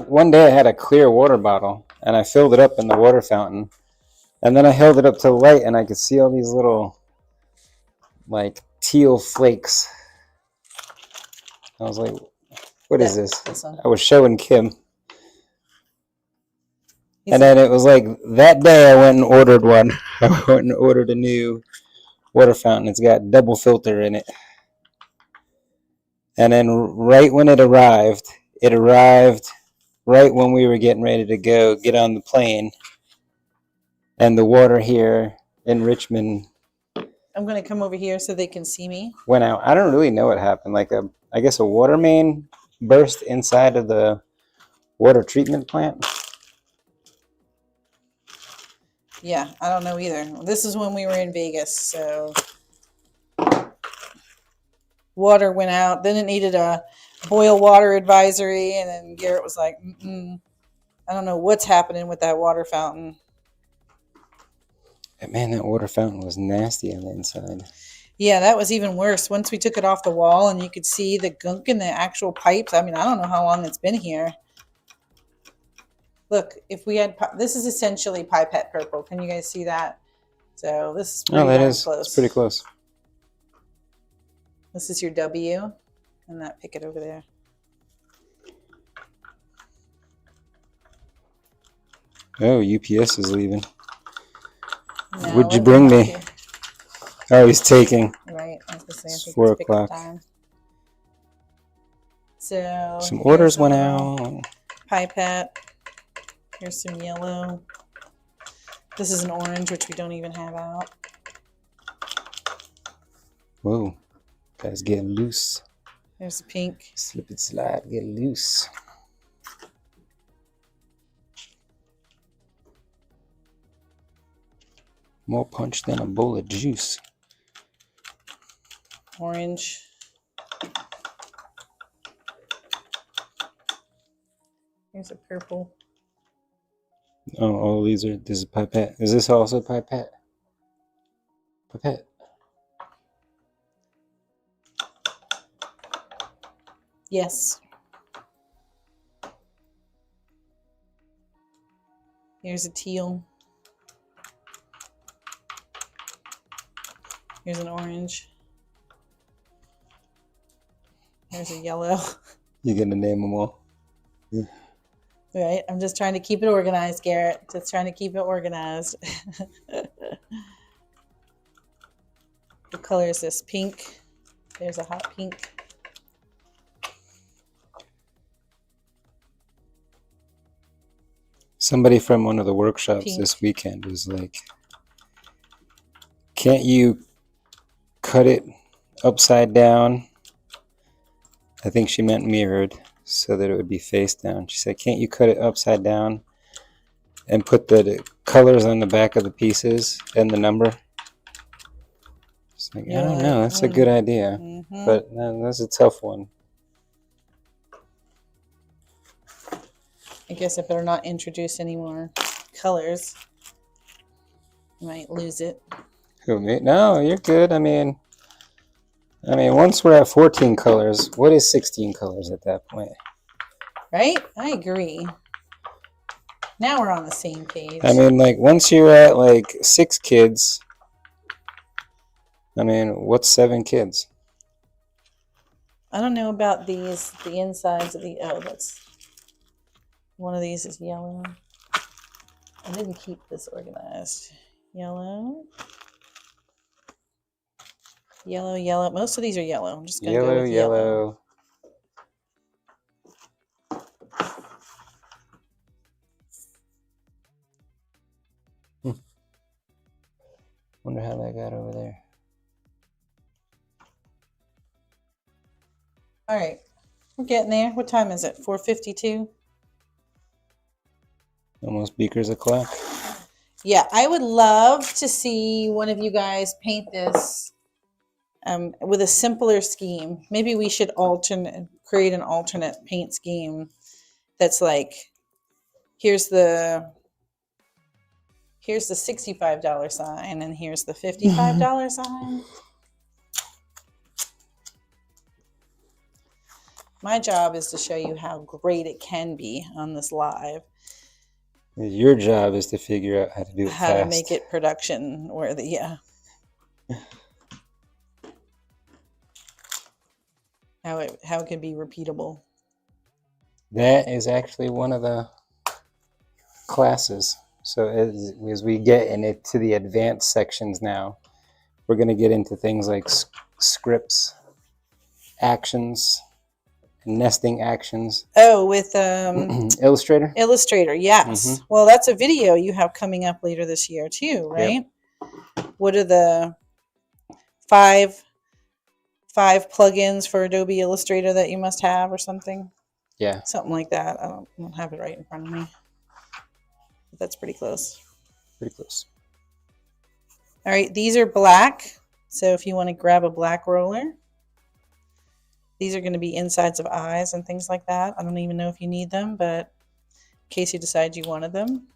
One day I had a clear water bottle and I filled it up in the water fountain. And then I held it up to the light and I could see all these little, like, teal flakes. I was like, what is this? This one. I was showing Kim. He's And then it was like that day I went and ordered one. I went and ordered a new water fountain. It's got double filter in it. And then right when it arrived right when we were getting ready to get on the plane. And the water here in Richmond, I'm going to come over here so they can see me. Went out. I don't really know what happened. Like I guess a water main burst inside of the water treatment plant. Yeah, I don't know either. This is when we were in Vegas, so water went out. Then it needed a boil water advisory, and then Garrett was like, I don't know what's happening with that water fountain. But man, that water fountain was nasty on the inside. Yeah, that was even worse. Once we took it off the wall and you could see the gunk in the actual pipes. I mean, I don't know how long it's been here. Look, if we had, this is essentially pipette purple. Can you guys see that? So this is pretty close. It's pretty close. This is your W, and that picket over there. Oh, UPS is leaving. No, What'd you bring me? Oh, he's taking. Right. I was gonna say, I think 4 it's pickup o'clock. time. So some orders went out. Pipette. Here's some yellow. This is an orange, which we don't even have out. Whoa, guys, getting loose. There's a pink. Slip and slide, get loose. More punch than a bowl of juice. Orange. Here's a purple. Oh, all these are, this is pipette. Is this also pipette? Pipette. Yes. Here's a teal. Here's an orange. Here's a yellow. You're gonna name them all. Yeah. Right? I'm just trying to keep it organized, Garrett. Just trying to keep it organized. What color is this? Pink. There's a hot pink. Somebody from one of the workshops Pink. this weekend was like, can't you cut it upside down? I think she meant mirrored, so that it would be face down. She said, can't you cut it upside down and put the colors on the back of the pieces and the number? It's like, I don't know. That's a good idea, but that's a tough one. I guess I better not introduce any more colors. I might lose it. Who, me? No, you're good. I mean, once we're at 14 colors, what is 16 colors at that point? Right? I agree. Now we're on the same page. I mean, like, once you're at, like, 6 kids, I mean, what's 7 kids? I don't know about these, the insides of the, oh, that's, one of these is yellow. I didn't keep this organized. Yellow. Yellow, yellow. Most of these are yellow. I'm just going to go with yellow. Wonder how that got over there. All right. We're getting there. What time is it? 4:52? Almost beakers o'clock. Yeah, I would love to see one of you guys paint this with a simpler scheme. Maybe we should create an alternate paint scheme that's like, here's the $65 sign and here's the $55 sign. My job is to show you how great it can be on this live. Your job is to figure out how to do it How to make it production worthy, yeah. How it can be repeatable. That is actually one of the classes. So as we get into the advanced sections now, we're going to get into things like scripts, actions, nesting actions. Oh, with Illustrator? Illustrator, yes. Well, that's a video you have coming up later this year too, right? Yep. What are the five plugins for Adobe Illustrator that you must have or something? Yeah. Something like that. I don't have it right in front of me. But that's pretty close. Pretty close. All right, these are black. So if you want to grab a black roller, these are going to be insides of eyes and things like that. I don't even know if you need them, but in case you decide you wanted them.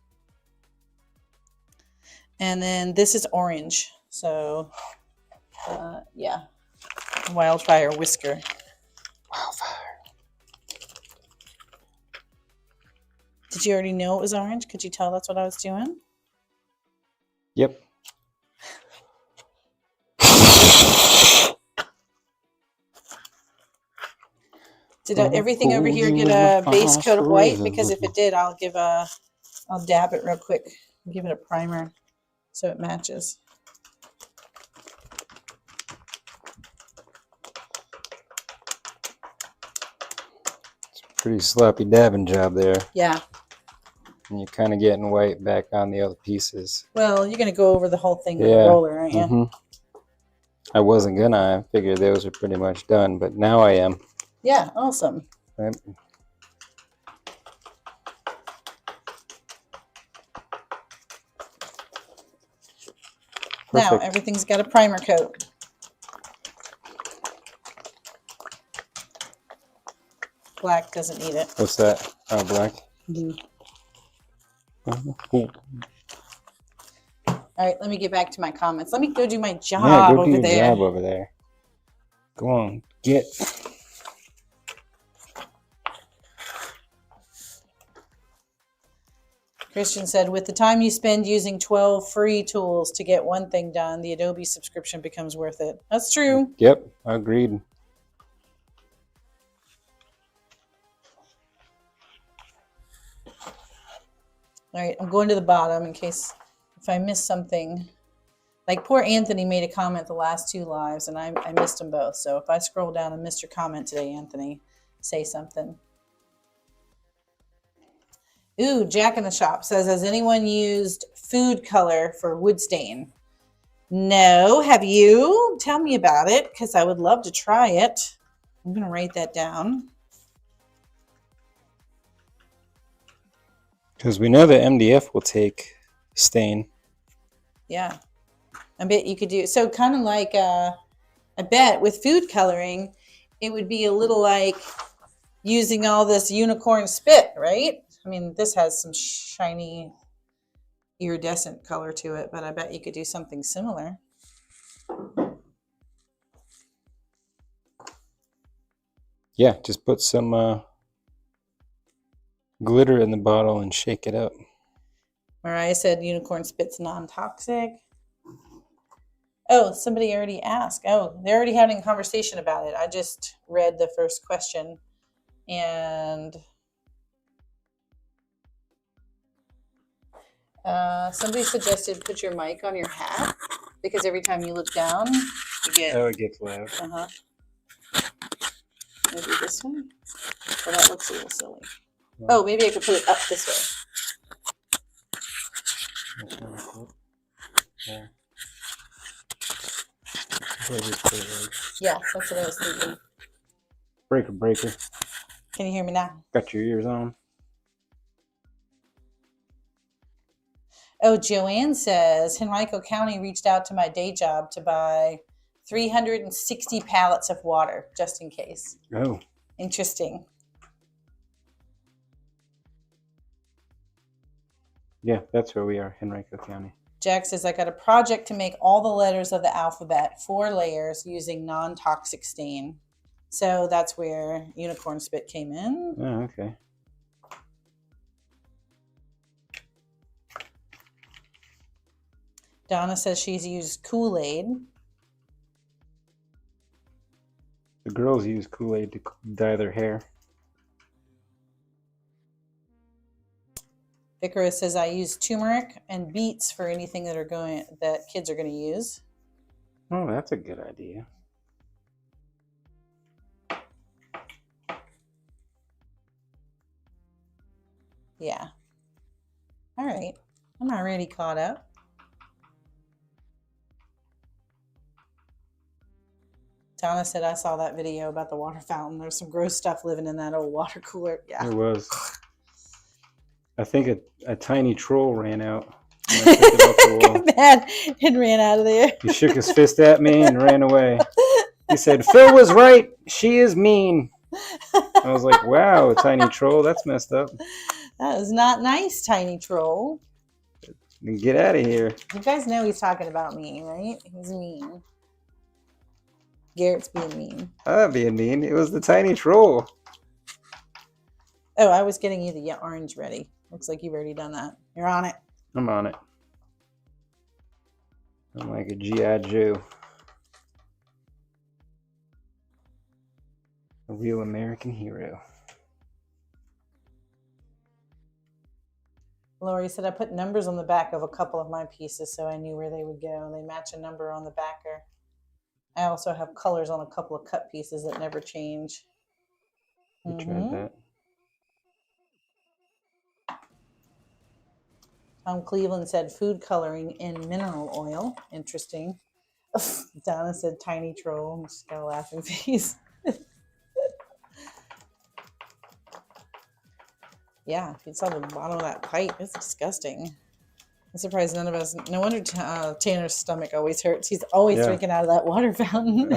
And then this is orange. So, yeah. Wildfire whisker. Wildfire. Did you already know it was orange? Could you tell that's what I was doing? Yep. Did everything over here get a base coat of white? Because if it did, I'll dab it real quick. Give it a primer so it matches. It's a pretty sloppy dabbing job there. Yeah. And you're kind of getting white back on the other pieces. Well, you're going to go over the whole thing with a roller, aren't you? I wasn't going to. I figured those are pretty much done, but now I am. Yeah, awesome. Right. Now everything's got a primer coat. Black doesn't need it. What's that? Oh, black. All right, let me get back to my comments. Let me go do my job go do over there. Job over there. Go on, get. Christian said, with the time you spend using 12 free tools to get one thing done, the Adobe subscription becomes worth it. That's true. Yep, agreed. All right, I'm going to the bottom in case if I miss something. Like poor Anthony made a comment the last two lives, and I missed them both. So if I scroll down and missed your comment today, Anthony, say something. Ooh, Jack in the Shop says, has anyone used food color for wood stain? No, have you? Tell me about it, because I would love to try it. I'm going to write that down. Because we know that MDF will take stain. Yeah. I bet you could do so kind of like I bet with food coloring it would be a little like using all this unicorn spit, right? I mean, this has some shiny iridescent color to it, but I bet you could do something similar. Yeah, just put some glitter in the bottle and shake it up. Mariah said unicorn spit's non-toxic. Oh, somebody already asked. Oh, they're already having a conversation about it. I just read the first question. And somebody suggested put your mic on your hat because every time you look down, you get... Oh, it gets loud. Uh-huh. Maybe this one? Well, that looks a little silly. Oh, maybe I could put it up this way. Yeah. Yeah, that's what I was thinking. Breaker. Can you hear me now? Got your ears on? Oh, Joanne says, Henrico County reached out to my day job to buy 360 pallets of water, just in case. Oh. Interesting. Yeah, that's where we are, Henrico County. Jack says, I got a project to make all the letters of the alphabet, 4 layers, using non-toxic stain. So that's where Unicorn Spit came in. Oh, okay. Donna says she's used Kool-Aid. The girls use Kool-Aid to dye their hair. Icarus says, I use turmeric and beets for anything that kids are going to use. Oh, that's a good idea. Yeah. All right. I'm already caught up. Donna said, I saw that video about the water fountain. There's some gross stuff living in that old water cooler. Yeah. There was. I think a tiny troll ran out. And I took it off the wall. Bad. It ran out of there. He shook his fist at me and ran away. He said, Phil was right. She is mean. I was like, wow, tiny troll. That's messed up. That was not nice, tiny troll. Then get out of here. You guys know he's talking about me, right? He's mean. Garrett's being mean. I'm not being mean. It was the tiny troll. Oh, I was getting you the orange ready. Looks like you've already done that. You're on it. I'm on it. I'm like a G.I. Joe. A real American hero. Lori said, I put numbers on the back of a couple of my pieces so I knew where they would go. They match a number on the backer. I also have colors on a couple of cut pieces that never change. You tried that. Tom Cleveland said, food coloring in mineral oil. Interesting. Donna said, tiny troll. She's got a laughing face. Yeah, if you saw the bottom of that pipe, it's disgusting. I'm surprised none of us. No wonder Tanner's stomach always hurts. He's always drinking out of that water fountain.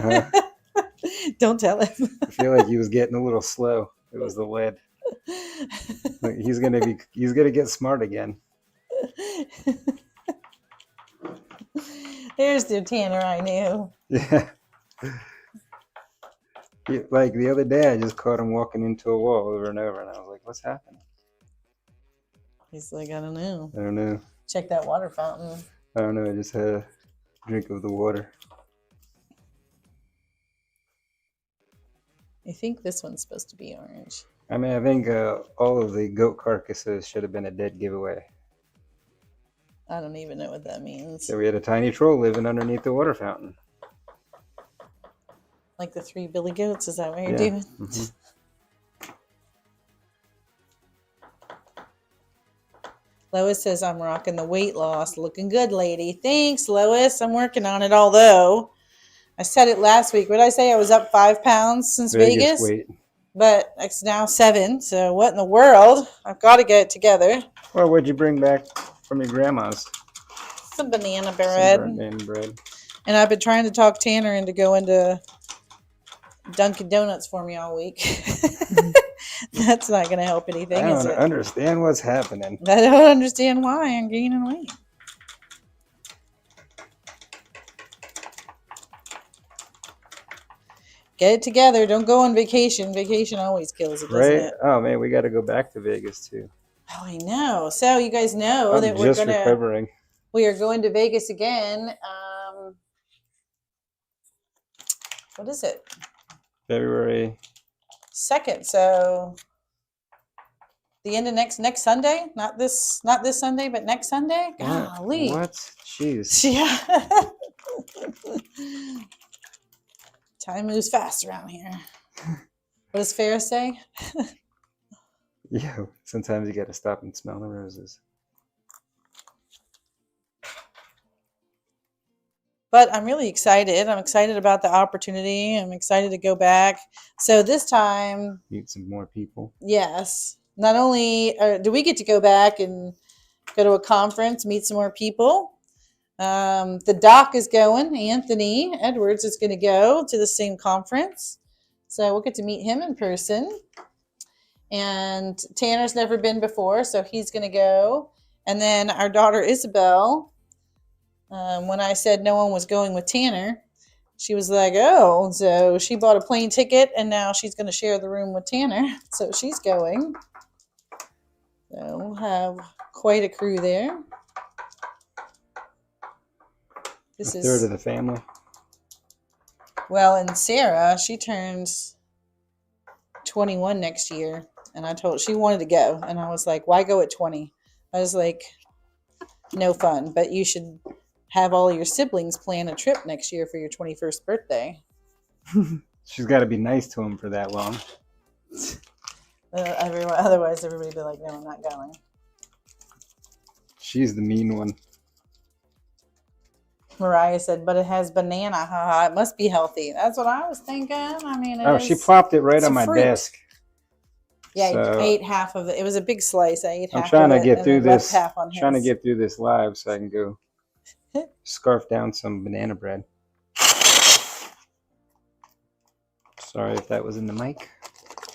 Don't tell him. I feel like he was getting a little slow. It was the lead. Like he's gonna get smart again. There's the Tanner I knew. Yeah. Like the other day, I just caught him walking into a wall over and over, and I was like, "What's happening?" He's like, I don't know. I don't know. Check that water fountain. I don't know. I just had a drink of the water. I think this one's supposed to be orange. I mean, I think all of the goat carcasses should have been a dead giveaway. I don't even know what that means. So we had a tiny troll living underneath the water fountain. Like the 3 billy goats? Is that what you're doing? Mm-hmm. Lois says, I'm rocking the weight loss. Looking good, lady. Thanks, Lois. I'm working on it, although I said it last week. What did I say? I was up 5 pounds since Vegas? Weight. But it's now 7. So what in the world? I've got to get it together. Well, what'd you bring back from your grandma's? Some banana bread. Some banana bread. And I've been trying to talk Tanner into going to Dunkin' Donuts for me all week. That's not going to help anything, I is don't it? understand what's happening. I don't understand why I'm gaining weight. Get it together. Don't go on vacation. Vacation always kills it, doesn't it? Oh, man, we got to go back to Vegas, too. Oh, I know. So you guys know that we're just recovering. We are going to Vegas again. What is it? February 2nd. So the end of next Sunday. Not this Sunday, but next Sunday. Golly. What? Jeez. Yeah. Time moves fast around here. What does Ferris say? Yeah. Sometimes you got to stop and smell the roses. But I'm really excited. I'm excited about the opportunity. I'm excited to go back. So this time, meet some more people. Yes. Not only do we get to go back and go to a conference, meet some more people, The doc is going. Anthony Edwards is going to go to the same conference. So we'll get to meet him in person. And Tanner's never been before, so he's going to go. And then our daughter Isabel, when I said no one was going with Tanner, she was like, oh, so she bought a plane ticket and now she's going to share the room with Tanner. So she's going. So we'll have quite a crew there. This a is third of the family. Well, and Sarah, she turns 21 next year. And I told she wanted to go. And I was like, why go at 20? I was like, no fun. But you should have all your siblings plan a trip next year for your 21st birthday. She's got to be nice to him for that long. Otherwise, everybody would be like, no, I'm not going. She's the mean one. Mariah said, but it has banana. Haha, it must be healthy. That's what I was thinking. I mean, she plopped it right on my fruit. desk. Yeah, So, I ate half of it. It was a big slice. I ate half of it. I'm trying to get through this. Trying to get through this live so I can go scarf down some banana bread. Sorry if that was in the mic.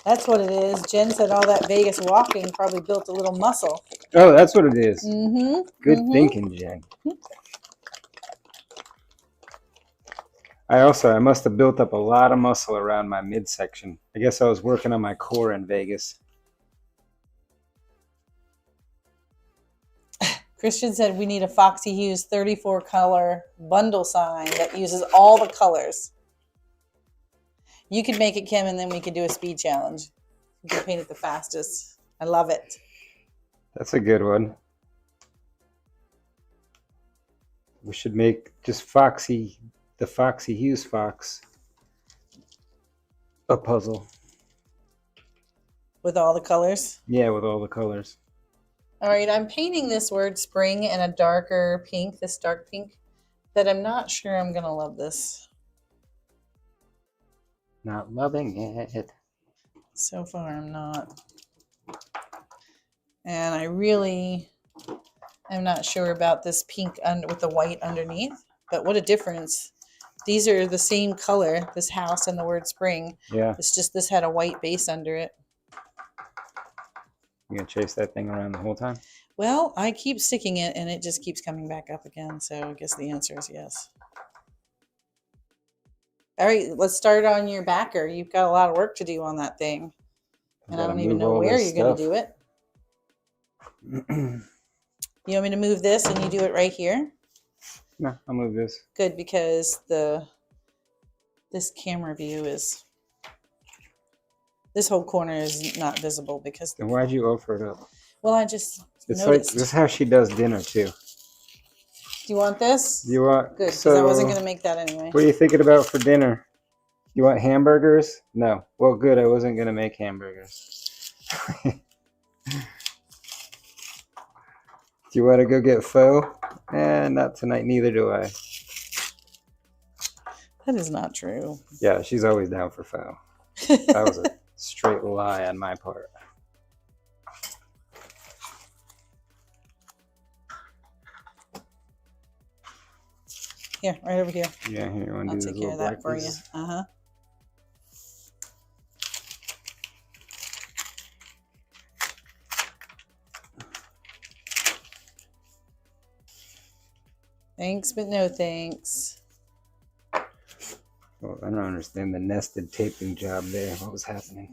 That's what it is. Jen said all that Vegas walking probably built a little muscle. Oh, that's what it is. Mm-hmm. Good thinking, Jen. I must have built up a lot of muscle around my midsection. I guess I was working on my core in Vegas. Christian said we need a Foxy Hughes 34 color bundle sign that uses all the colors. You could make it, Kim, and then we could do a speed challenge. You can paint it the fastest. I love it. That's a good one. We should make just the Foxy Hughes fox a puzzle. With all the colors? Yeah, with all the colors. All right, I'm painting this word spring in a darker pink, this dark pink, that I'm not sure I'm going to love this. Not loving it. So far, I'm not. And I really am not sure about this pink with the white underneath, but what a difference. These are the same color, this house and the word spring. Yeah. It's just this had a white base under it. You gonna chase that thing around the whole time? Well, I keep sticking it and it just keeps coming back up again. So I guess the answer is yes. All right, let's start on your backer. You've got a lot of work to do on that thing. And I don't even know where you're going to do it. You want me to move this and you do it right here? No, I'll move this. Good, because this camera view is... This whole corner is not visible because... Then why'd you offer it up? Well, I just It's noticed. like, this is how she does dinner, too. Do you want this? You want... Good, because I wasn't going to make that anyway. What are you thinking about for dinner? You want hamburgers? No. Well, good, I wasn't going to make hamburgers. Do you want to go get pho? Not tonight, neither do I. That is not true. Yeah, she's always down for pho. That was a straight lie on my part. Here, right over here. Yeah, here, you want to I'll do take those care of little that for you. black Uh-huh. Thanks, but no thanks. Oh, I don't understand the nested taping job there. What was happening?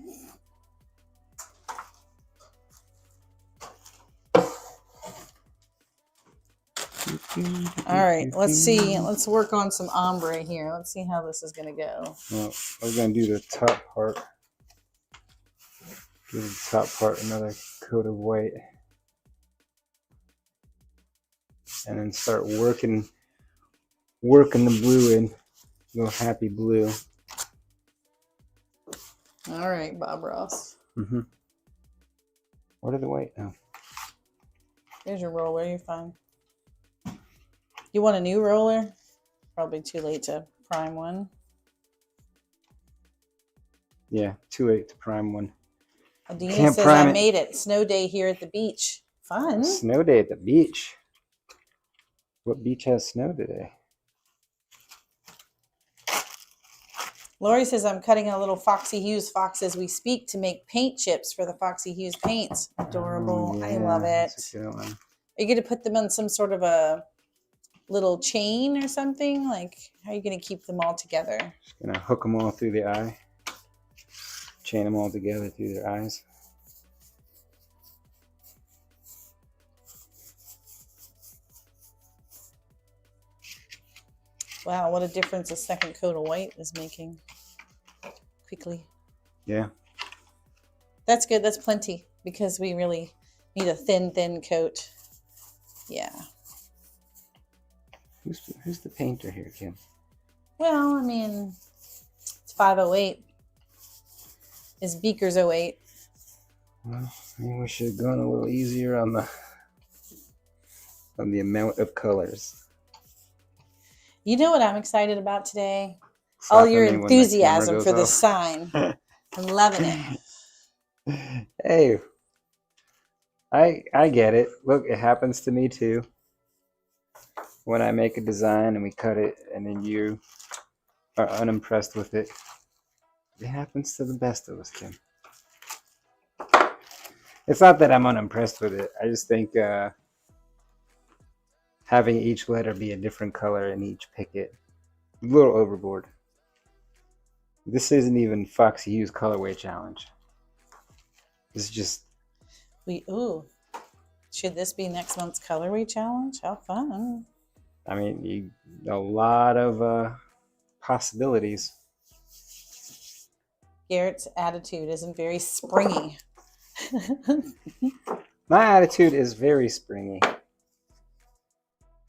All right, let's see. Let's work on some ombre here. Let's see how this is going to go. Well, we're going to do the top part. Give the top part another coat of white. And then start working the blue in. Little happy blue. All right, Bob Ross. Mm-hmm. What are the white? Oh. Here's your roller. You're fine. You want a new roller? Probably too late to prime one. Yeah, too late to prime one. Adina says, I made it. Snow day here at the beach. Fun. Snow day at the beach. What beach has snow today? Lori says I'm cutting a little Foxy Hughes fox as we speak to make paint chips for the Foxy Hughes paints. Adorable. Oh, I love it. That's a good one. Are you going to put them on some sort of a little chain or something? Like, how are you going to keep them all together? Just gonna hook them all through the eye. Chain them all together through their eyes. Wow, what a difference a second coat of white is making. Quickly. Yeah. That's good. That's plenty because we really need a thin coat. Yeah. Who's the painter here, Kim? Well, I mean, it's 508. His beaker's 08. Well, maybe we should have gone a little easier on the amount of colors. You know what I'm excited about today? Slap All your at me when the camera enthusiasm goes for this off. sign. I'm loving it. Hey, I get it. Look, it happens to me too. When I make a design and we cut it and then you are unimpressed with it, it happens to the best of us, Kim. It's not that I'm unimpressed with it. I just think having each letter be a different color in each picket, a little overboard. This isn't even Foxy Hughes colorway challenge. This is just. Ooh. Should this be next month's colorway challenge? How fun. I mean, a lot of possibilities. Garrett's attitude isn't very springy. My attitude is very springy.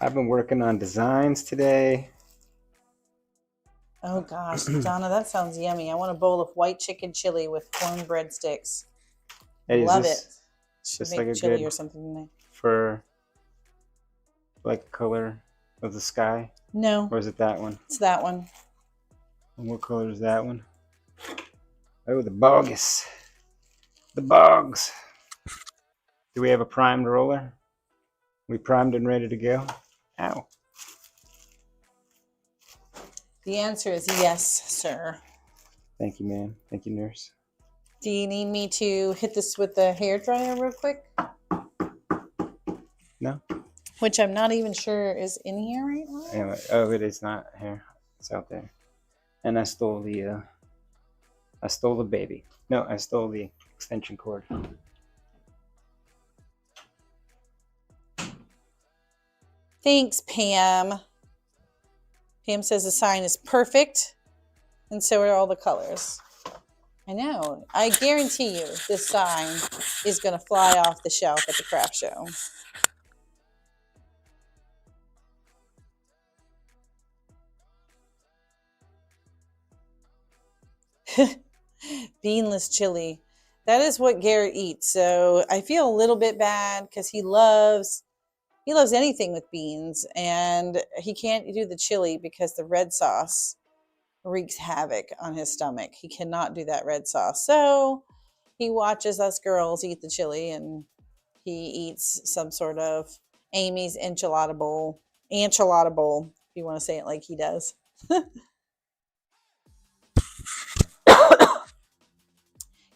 I've been working on designs today. Oh gosh, Donna, that sounds yummy. I want a bowl of white chicken chili with corn breadsticks. Hey, Love it. Should just make like a chili good or something tonight. for like the color of the sky? No. Or is it that one? It's that one. And what color is that one? Oh, the bogus. The bogs. Do we have a primed roller? We primed and ready to go? Ow. The answer is yes, sir. Thank you, ma'am. Thank you, nurse. Do you need me to hit this with the hairdryer real quick? No. Which I'm not even sure is in here right now. Anyway, oh, it is not here. It's out there. And I stole the baby. No, I stole the extension cord. Thanks, Pam. Pam says the sign is perfect, and so are all the colors. I know. I guarantee you this sign is going to fly off the shelf at the craft show. Beanless chili. That is what Garrett eats. So I feel a little bit bad because he loves anything with beans, and he can't do the chili because the red sauce wreaks havoc on his stomach. He cannot do that red sauce. So he watches us girls eat the chili, and he eats some sort of Amy's enchilada bowl, if you want to say it like he does.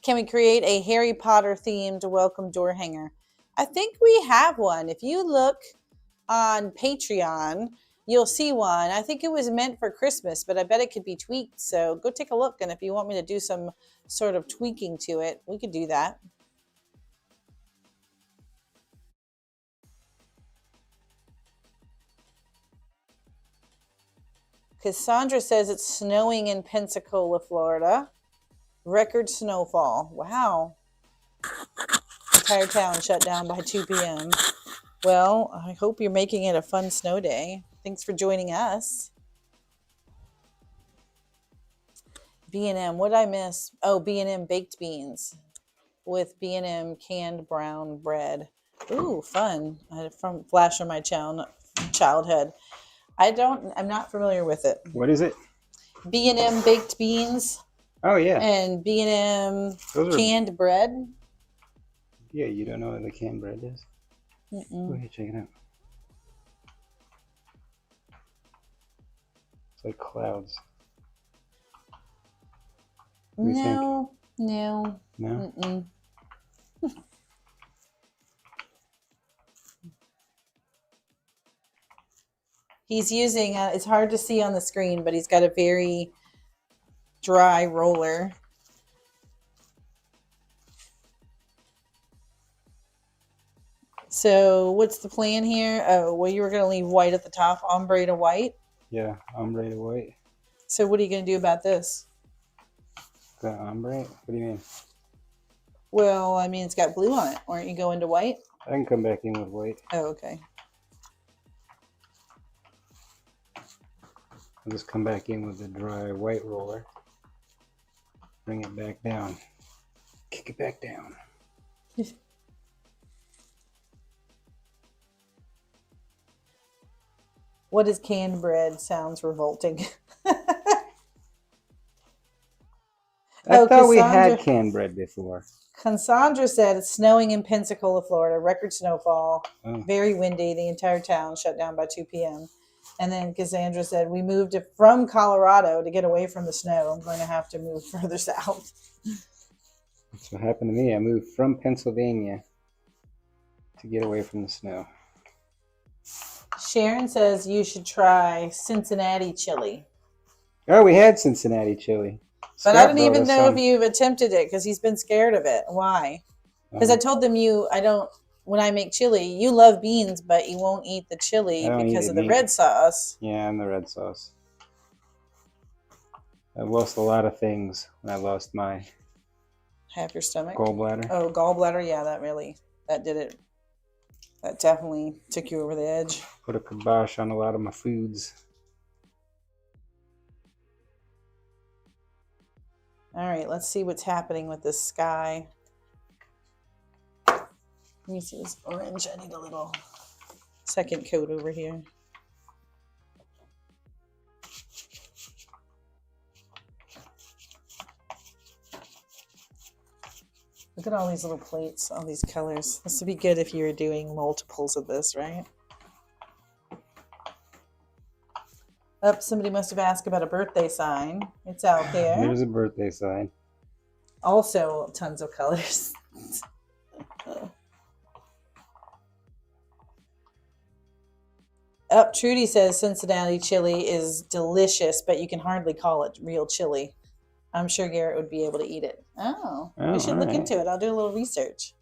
Can we create a Harry Potter themed welcome door hanger? I think we have one. If you look on Patreon, you'll see one. I think it was meant for Christmas, but I bet it could be tweaked. So go take a look. And if you want me to do some sort of tweaking to it, we could do that. Cassandra says it's snowing in Pensacola, Florida. Record snowfall. Wow. Entire town shut down by 2 p.m. Well, I hope you're making it a fun snow day. Thanks for joining us. B&M, what did I miss? Oh, B&M baked beans with B&M canned brown bread. Ooh, fun. From flash from my childhood. I'm not familiar with it. What is it? B&M baked beans. Oh, yeah. And B&M canned bread. Yeah, you don't know what the canned bread is? Mm-mm. Go ahead, check it out. like clouds. What do you think? No. No? Mm-mm. He's using, it's hard to see on the screen, but he's got a very dry roller. So what's the plan here? Oh, well, you were going to leave white at the top, ombre to white. Yeah, ombre to white. So what are you going to do about this? The ombre? What do you mean? Well, I mean, it's got blue on it. Aren't you going to white? I can come back in with white. Oh, okay. I'll just come back in with the dry white roller. Bring it back down. Kick it back down. What is canned bread? Sounds revolting. I thought we had canned bread before. Cassandra said it's snowing in Pensacola, Florida. Record snowfall. Oh. Very windy. The entire town shut down by 2 p.m. And then Cassandra said, we moved from Colorado to get away from the snow. I'm going to have to move further south. That's what happened to me. I moved from Pennsylvania to get away from the snow. Sharon says you should try Cincinnati chili. Oh, we had Cincinnati chili. But I don't even know if you've attempted it because he's been scared of it. Why? Because I told them when I make chili, you love beans, but you won't eat the chili because of the red sauce. Yeah, and the red sauce. I lost a lot of things when I lost my half your stomach gallbladder. Oh, gallbladder. Yeah, that did it. That definitely took you over the edge. Put a kibosh on a lot of my foods. All right, let's see what's happening with this sky. Let me see this orange. I need a little second coat over here. Look at all these little plates, all these colors. This would be good if you were doing multiples of this, right? Oh, somebody must have asked about a birthday sign. It's out there. There's a birthday sign. Also, tons of colors. Trudy says Cincinnati chili is delicious, but you can hardly call it real chili. I'm sure Garrett would be able to eat it. Oh, we should look into it. I'll do a little research.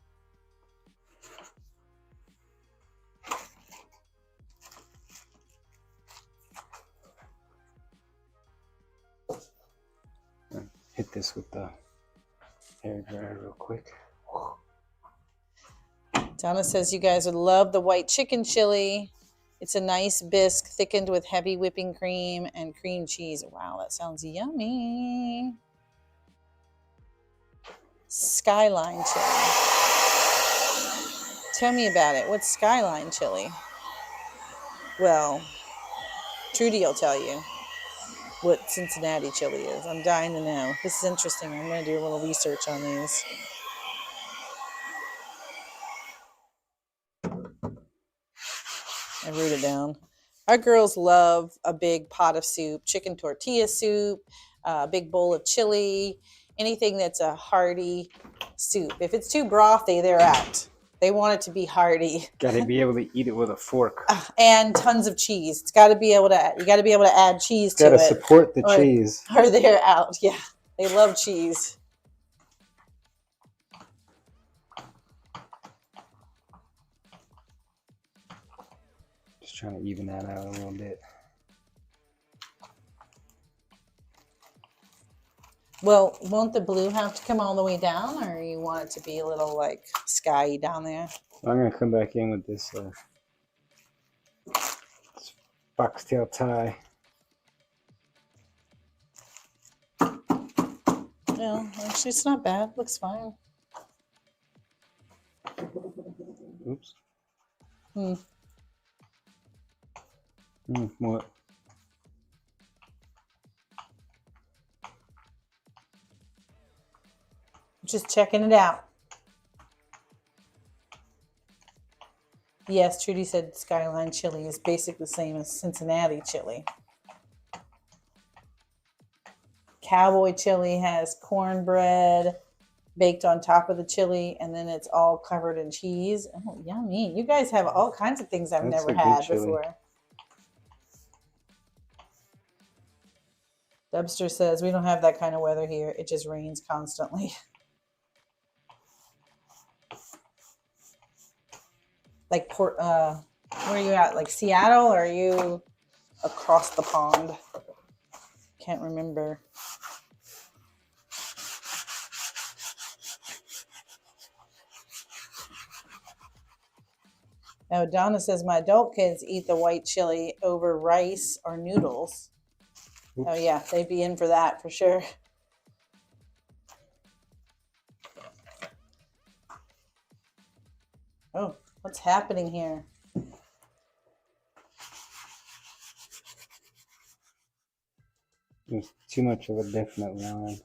Hit this with the hair dryer real quick. Donna says you guys would love the white chicken chili. It's a nice bisque thickened with heavy whipping cream and cream cheese. Wow, that sounds yummy. Skyline chili. Tell me about it. What's skyline chili? Well, Trudy will tell you what Cincinnati chili is. I'm dying to know. This is interesting. I'm going to do a little research on these. I wrote it down. Our girls love a big pot of soup, chicken tortilla soup, a big bowl of chili, anything that's a hearty soup. If it's too brothy, they're out. They want it to be hearty. Got to be able to eat it with a fork. And tons of cheese. You got to be able to add cheese to it. Got to support the cheese. Or they're out. Yeah, they love cheese. Just trying to even that out a little bit. Well, won't the blue have to come all the way down, or you want it to be a little like skyy down there? I'm going to come back in with this foxtail tie. No, actually, it's not bad. Looks fine. Oops. What? Just checking it out. Yes, Trudy said Skyline chili is basically the same as Cincinnati chili. Cowboy chili has cornbread baked on top of the chili, and then it's all covered in cheese. Oh, yummy. You guys have all kinds of things I've That's never a good had chili. before. Dubster says, we don't have that kind of weather here. It just rains constantly. Like, where are you at? Like Seattle, or are you across the pond? Can't remember. Oh, Donna says, my adult kids eat the white chili over rice or noodles. Oops. Oh, yeah, they'd be in for that for sure. Oh, what's happening here? There's too much of a definite line.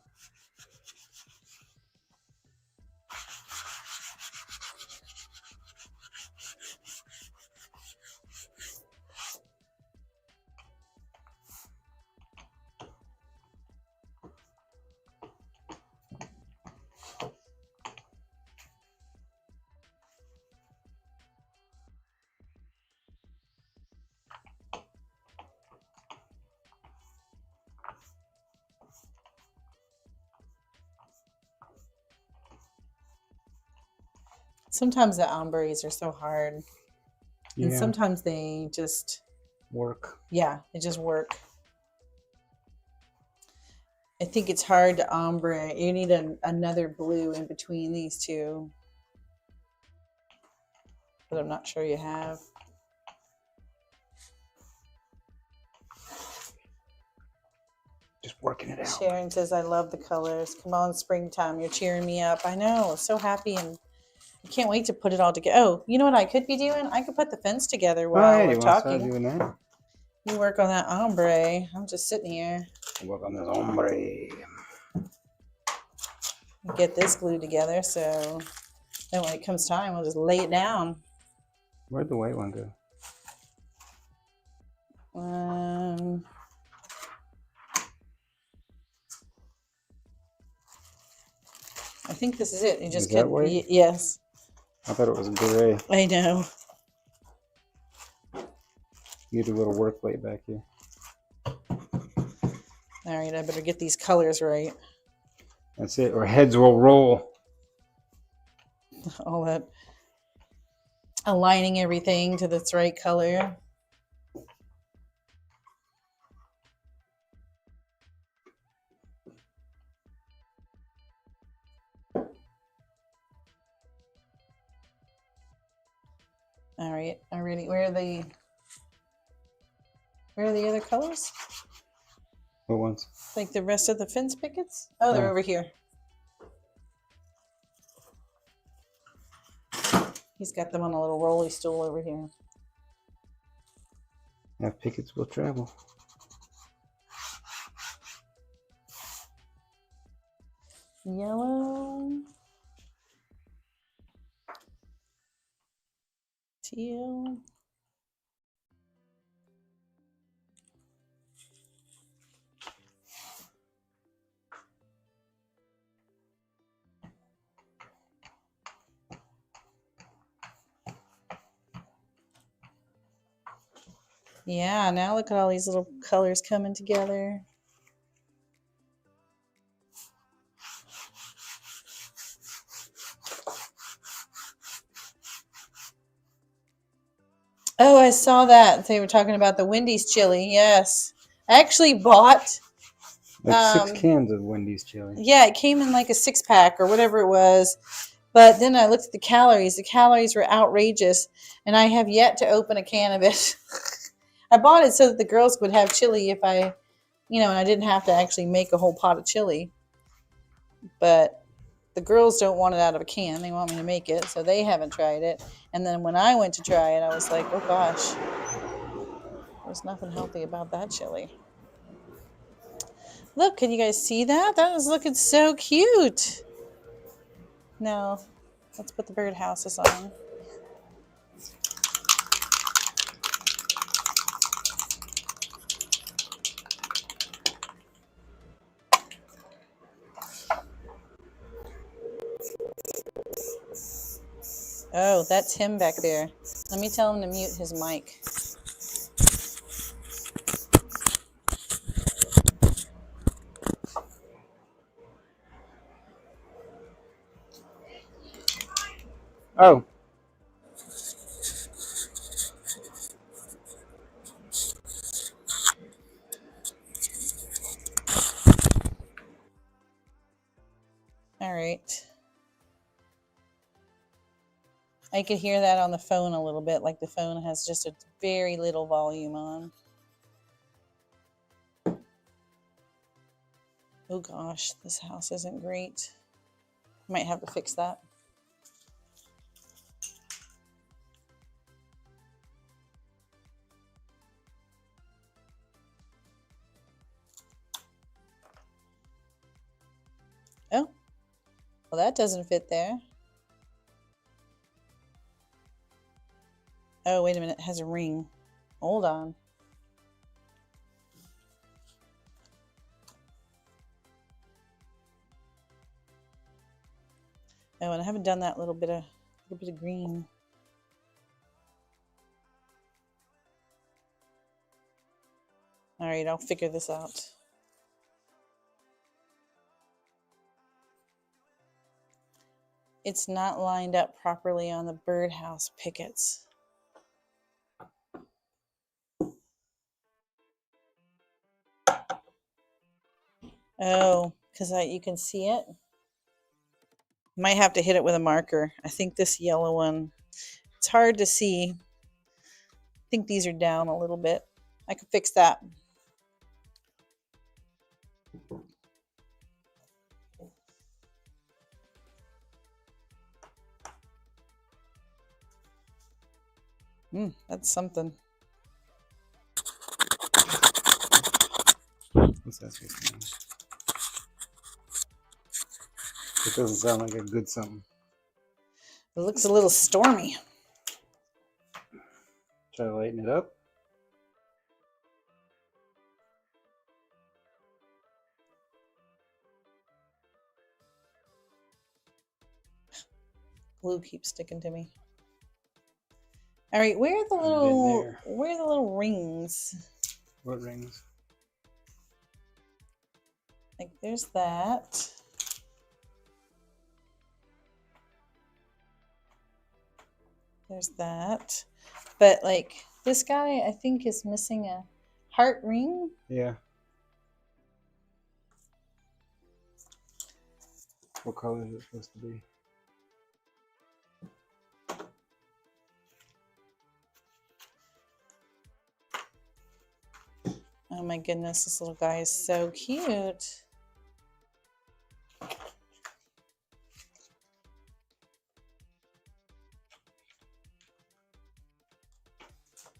Sometimes the ombres are so hard. Yeah. And sometimes they just work. Yeah, they just work. I think it's hard to ombre. You need another blue in between these two. But I'm not sure you have. Just working it out. Sharon says, I love the colors. Come on, springtime. You're cheering me up. I know. So happy, and I can't wait to put it all together. Oh, you know what I could be doing? I could put the fence together while we're talking. Start doing that? You work on that ombre. I'm just sitting here. Work on this ombre. Get this glued together, so then when it comes time, we'll just lay it down. Where'd the white one go? I think this is it. You just that white? Yes. I thought it was gray. I know. You do a little work late back here. All right, I better get these colors right. That's it, or heads will roll. All that aligning everything to this right color. All right, already. Where are the other colors? What ones? Like the rest of the fence pickets? Oh, they're over here. He's got them on a little rolly stool over here. Have pickets will travel. Yellow. Teal. Yeah, now look at all these little colors coming together. Oh, I saw that. They were talking about the Wendy's chili. Yes. I actually bought like 6 cans of Wendy's chili. Yeah, it came in like a 6-pack or whatever it was. But then I looked at the calories. The calories were outrageous, and I have yet to open a can of it. I bought it so that the girls would have chili if I, and I didn't have to actually make a whole pot of chili. But the girls don't want it out of a can. They want me to make it, so they haven't tried it. And then when I went to try it, I was like, oh gosh, there's nothing healthy about that chili. Look, can you guys see that? That is looking so cute. Now, let's put the birdhouses on. Oh, that's him back there. Let me tell him to mute his mic. Oh. All right. I could hear that on the phone a little bit, like the phone has just a very little volume on. Oh gosh, this house isn't great. Might have to fix that. Oh, well, that doesn't fit there. Oh, wait a minute, it has a ring. Hold on. Oh, and I haven't done that little bit of green. All right, I'll figure this out. It's not lined up properly on the birdhouse pickets. Oh, because you can see it. Might have to hit it with a marker. I think this yellow one, it's hard to see. I think these are down a little bit. I could fix that. That's something. What's that supposed to mean? It doesn't sound like a good something. It looks a little stormy. Try to lighten it up. Glue keeps sticking to me. All right, where are the little rings? What rings? Like there's that. There's that. But like this guy, I think is missing a heart ring. Yeah. What color is it supposed to be? Oh my goodness, this little guy is so cute.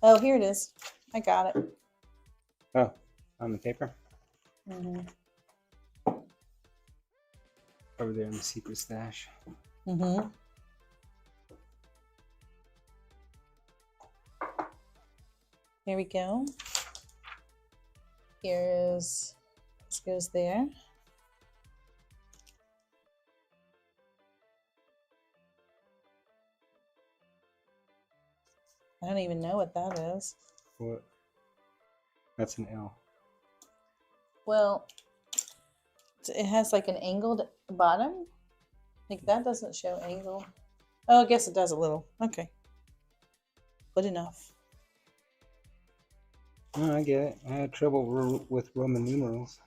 Oh, here it is. I got it. Oh, on the paper? Mm-hmm. Over there in the secret stash. Mm-hmm. Here we go. This goes there. I don't even know what that is. What? That's an L. Well, it has like an angled bottom. Like that doesn't show angle. Oh, I guess it does a little. Okay. Good enough. Oh, I get it. I had trouble with Roman numerals.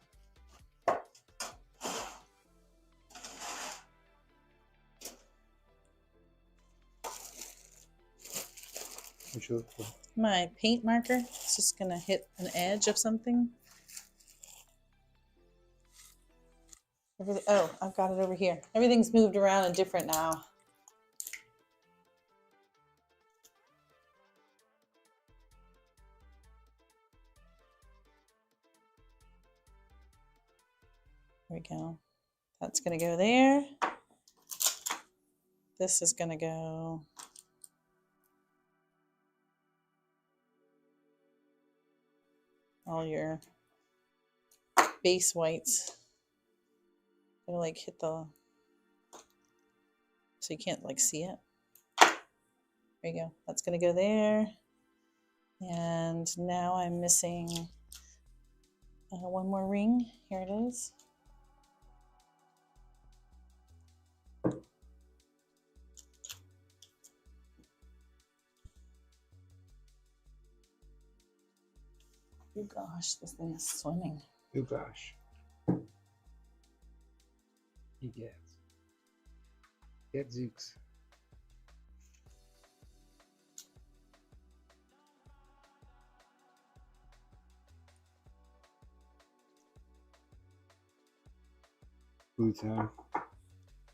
What you look for? My paint marker is just gonna hit an edge of something. Oh, I've got it over here. Everything's moved around and different now. There we go. That's gonna go there. This is gonna go all your base whites. Gonna like hit the, so you can't like see it. There you go. That's going to go there. And now I'm missing one more ring. Here it is. Oh gosh, this thing is swimming. Oh gosh. He gets. Zooks. Blue time.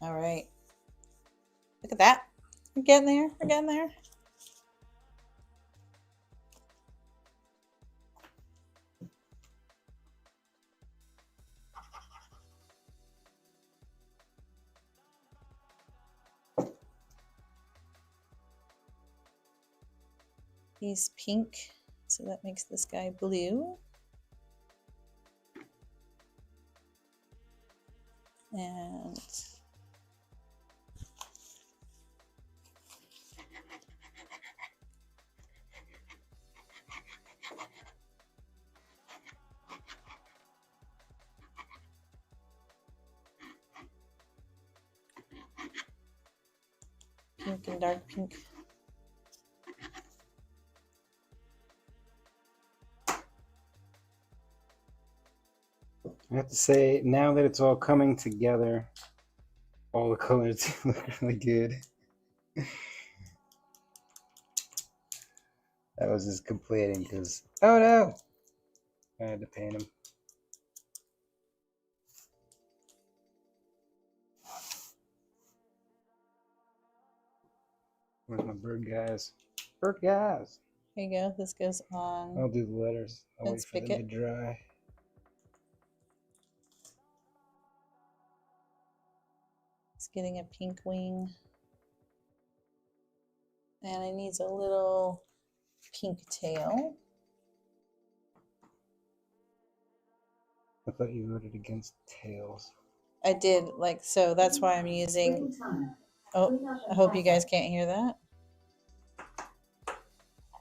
All right. Look at that. We're getting there. We're getting there. He's pink, so that makes this guy blue. And pink and dark pink. I have to say, now that it's all coming together, all the colors look really good. I was just complaining because, oh no, I had to paint him. Where's my bird guys? Bird guys. There you go. This goes on. I'll do the letters. I'll wait for them to dry. It's getting a pink wing. And it needs a little pink tail. I thought you voted against tails. I did, like, so that's why I'm using. Oh, I hope you guys can't hear that.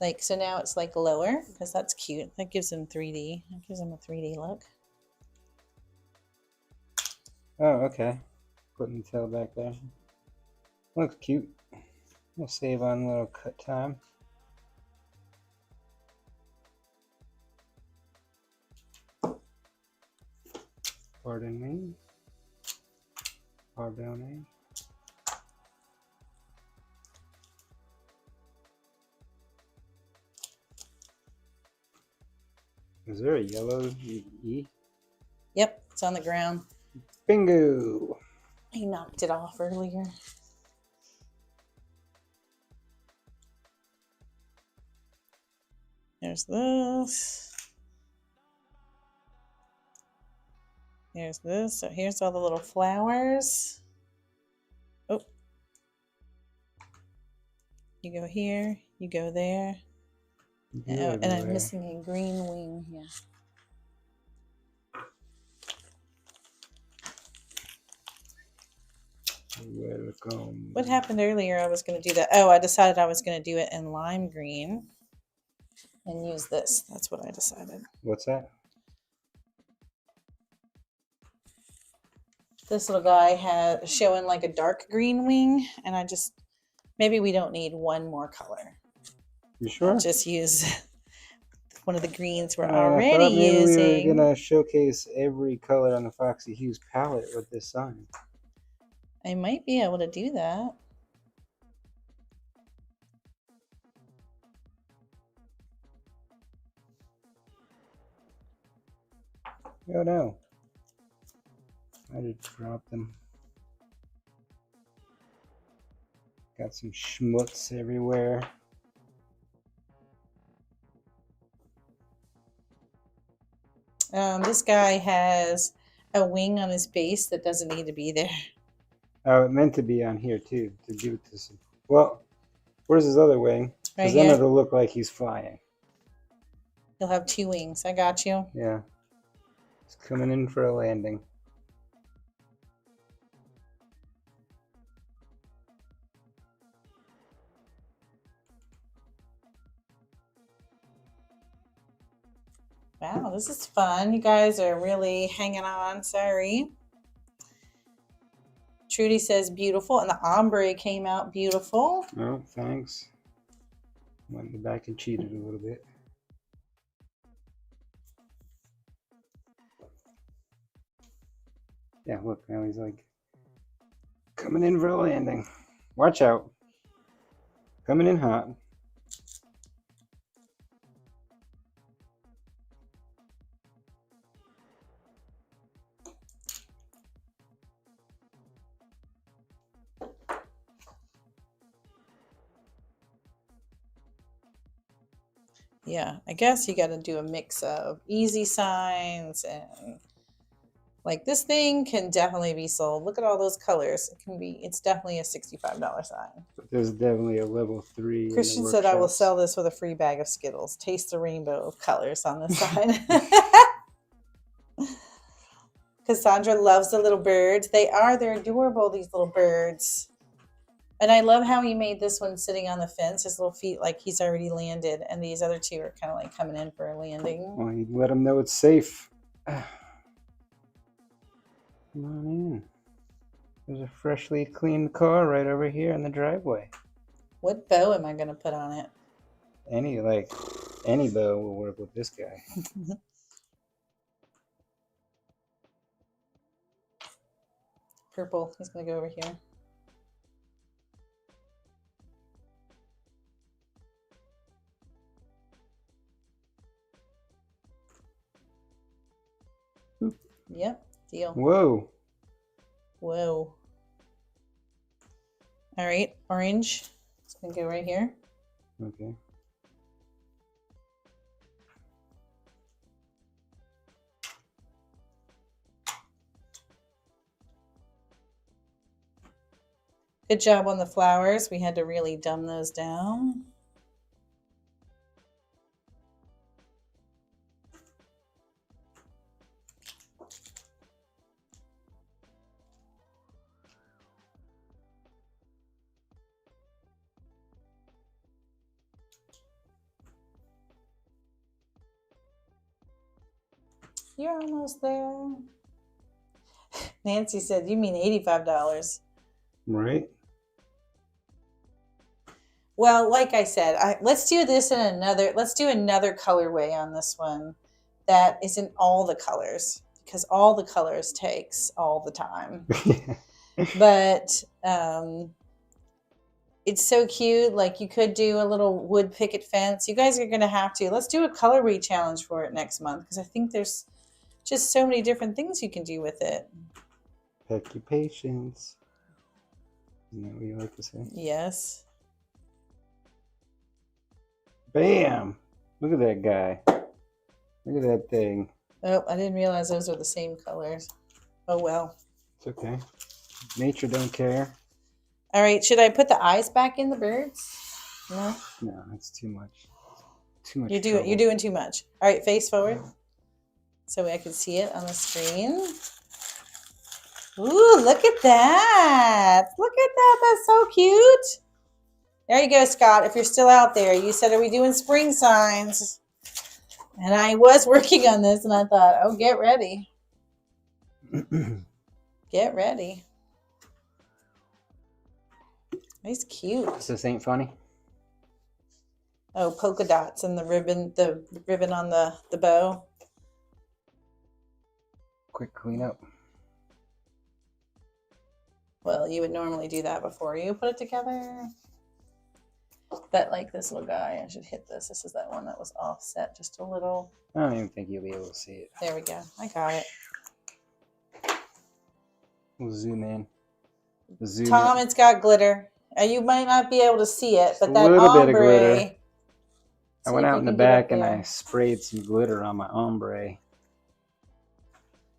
Like, so now it's like lower because that's cute. That gives them 3D. That gives them a 3D look. Oh, okay. Putting the tail back there. Looks cute. We'll save on a little cut time. Pardon me. Pardon me. Is there a yellow E? Yep, it's on the ground. Bingo! I knocked it off earlier. There's this. Here's this. So here's all the little flowers. Oh. You go here, you go there. And I'm missing a green wing here. Welcome. What happened earlier? I was going to do that. Oh, I decided I was going to do it in lime green and use this. That's what I decided. What's that? This little guy had showing like a dark green wing, and I just, maybe we don't need one more color. You sure? I'll just use one of the greens we're already I thought maybe using. we were going to showcase every color on the Foxy Hues palette with this sign. I might be able to do that. Oh no. I just dropped them. Got some schmutz everywhere. This guy has a wing on his base that doesn't need to be there. Oh, it meant to be on here too, to give it to some. Well, where's his other wing? Because Right then here. it'll look like he's flying. He'll have 2 wings. I got you. Yeah. He's coming in for a landing. Wow, this is fun. You guys are really hanging on. Sorry. Trudy says beautiful, and the ombre came out beautiful. Oh, thanks. Went back and cheated a little bit. Yeah, look, now he's like coming in for a landing. Watch out. Coming in hot. Yeah, I guess you got to do a mix of easy signs and like this thing can definitely be sold. Look at all those colors. It's definitely a $65 sign. But there's definitely a level 3. Christian said, I will sell this with a free bag of Skittles. Taste the rainbow of colors on the sign. Cassandra loves the little birds. They're adorable, these little birds. And I love how he made this one sitting on the fence, his little feet like he's already landed, and these other two are kind of like coming in for a landing. Well, you let him know it's safe. Come on in. There's a freshly cleaned car right over here in the driveway. What bow am I going to put on it? Any bow will work with this guy. Purple. He's going to go over here. Yep, deal. Whoa. Whoa. All right, orange. It's going to go right here. Okay. Good job on the flowers. We had to really dumb those down. You're almost there. Nancy said, you mean $85. Right. Well, like I said, let's do this in let's do another colorway on this one that isn't all the colors, because all the colors takes all the time. But it's so cute. Like you could do a little wood picket fence. You guys are going to have to. Let's do a colorway challenge for it next month, because I think there's just so many different things you can do with it. Peck your patience. Isn't that what you like to say? Yes. Bam! Look at that guy. Look at that thing. Oh, I didn't realize those are the same colors. Oh, well. It's okay. Nature don't care. All right. Should I put the eyes back in the birds? No? No, that's too much. Too much. You're doing too much. All right. Face forward so I can see it on the screen. Ooh, look at that. Look at that. That's so cute. There you go, Scott. If you're still out there, you said, are we doing spring signs? And I was working on this, and I thought, oh, get ready. Get ready. He's cute. This ain't funny. Oh, polka dots and the ribbon on the bow. Quick cleanup. Well, you would normally do that before you put it together. But like this little guy, I should hit this. This is that one that was offset just a little. I don't even think you'll be able to see it. There we go. I got it. We'll zoom in. Tom, it's got glitter. You might not be able to see it, but that bit of glitter. ombre. I went out in the back and I sprayed some glitter on my ombre.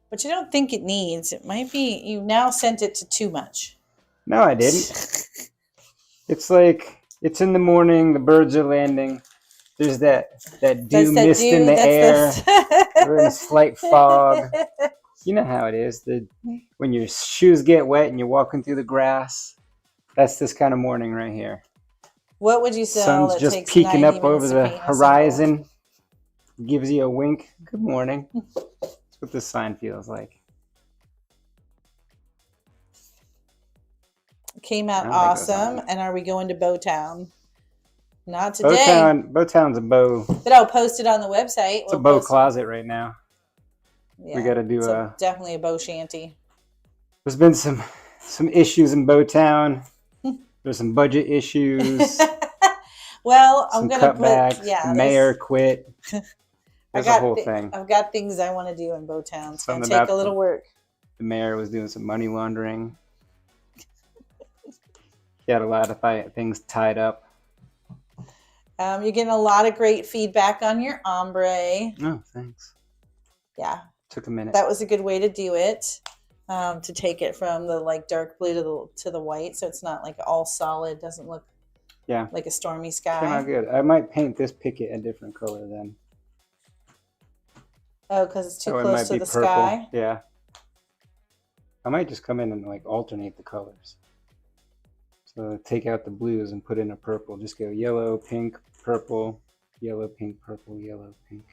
But you don't think it needs. It might be you now sent it to too much. No, I didn't. It's like it's in the morning. The birds are landing. There's that dew mist in the air. We're in a slight fog. You know how it is. When your shoes get wet and you're walking through the grass. That's this kind of morning right here. What would you sell? Sun's just peeking up over the horizon. gives you a wink. Good morning. That's what this sign feels like. Came out I like those awesome. on. And are we going to Bowtown? Not today. Bowtown's a bow. But I'll post it on the website. It's a bow closet right now. Yeah, We got to do definitely a bow shanty. There's been some issues in Bowtown. There's some budget issues. Well, some I'm gonna cutbacks. put The mayor quit. There's a whole thing. I've got things I want to do in Bowtown. It's gonna Something take about a little work. The mayor was doing some money laundering. He had a lot of things tied up. You're getting a lot of great feedback on your ombre. Oh, thanks. Yeah. Took a minute. That was a good way to do it. To take it from the like dark blue to the white, so it's not like all solid. Doesn't look like a stormy sky. Came out good. I might paint this picket a different color then. Oh, because it's too close to the sky. Yeah. I might just come in and like alternate the colors. So take out the blues and put in a purple. Just go yellow, pink, purple, yellow, pink, purple, yellow, pink.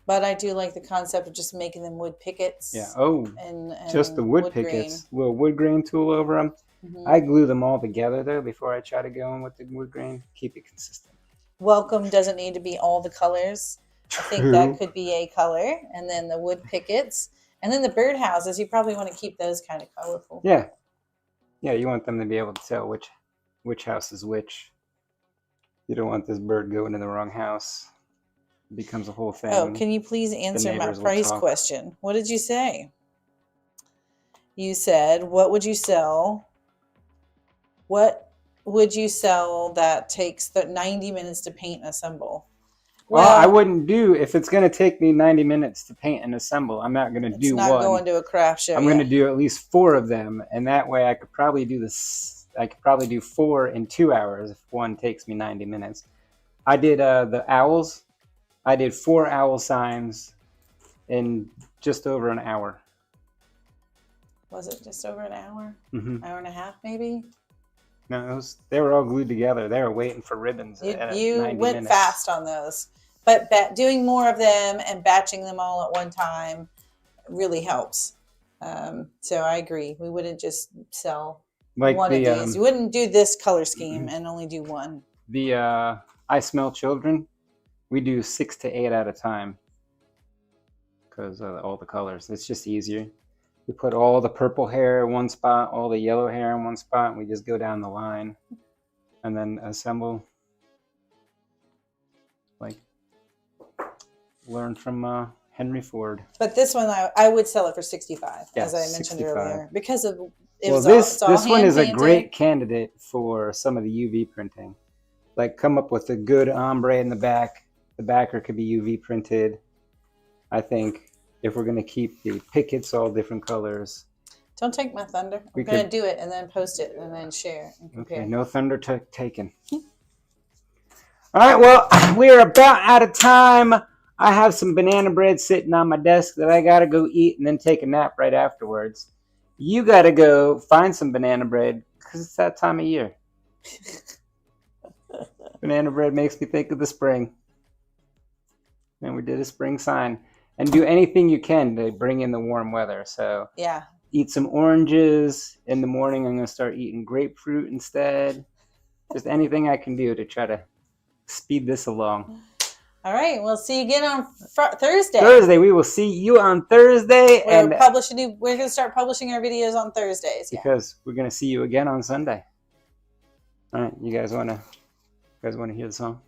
But I do like the concept of just making them wood pickets. Yeah. Oh, and just the wood pickets. Little wood grain tool over them. I glue them all together though before I try to go in with the wood grain. Keep it consistent. Welcome doesn't need to be all the colors. I think that could be a color. And then the wood pickets. And then the birdhouses, you probably want to keep those kind of colorful. Yeah. Yeah, you want them to be able to tell which house is which. You don't want this bird going in the wrong house. It becomes a whole thing. Oh, can you please answer my price question? What did you say? You said, what would you sell? What would you sell that takes 90 minutes to paint and assemble? Well, I wouldn't do, if it's going to take me 90 minutes to paint and assemble, I'm not going to do one. It's not going to a craft show. I'm going to do at least 4 of them, and that way I could probably do this. I could probably do 4 in 2 hours if one takes me 90 minutes. I did the owls. I did 4 owl signs in just over an hour. Was it just over an hour? Hour and a half, maybe? No, they were all glued together. They were waiting for ribbons. You went fast on those. But doing more of them and batching them all at one time really helps. So I agree. We wouldn't just sell one of these. You wouldn't do this color scheme and only do one. The I Smell Children, we do 6 to 8 at a time because of all the colors. It's just easier. We put all the purple hair in one spot, all the yellow hair in one spot, and we just go down the line and then assemble. Like, learn from Henry Ford. But this one, I would sell it for $65, as I mentioned 65. Earlier, because of this one is a great candidate for some of the UV printing. Like, come up with a good ombre in the back. The backer could be UV printed. I think if we're going to keep the pickets all different colors. Don't take my thunder. I'm going to do it and then post it and then share and compare. Okay, no thunder taken. All right, well, we're about out of time. I have some banana bread sitting on my desk that I got to go eat and then take a nap right afterwards. You got to go find some banana bread because it's that time of year. Banana bread makes me think of the spring. And we did a spring sign. And do anything you can to bring in the warm weather. So yeah, eat some oranges. In the morning, I'm going to start eating grapefruit instead. Just anything I can do to try to speed this along. All right, we'll see you again on Thursday. Thursday, we will see you on Thursday. We're going to start publishing our videos on Thursdays. Because we're going to see you again on Sunday. All right, you guys want to hear the song?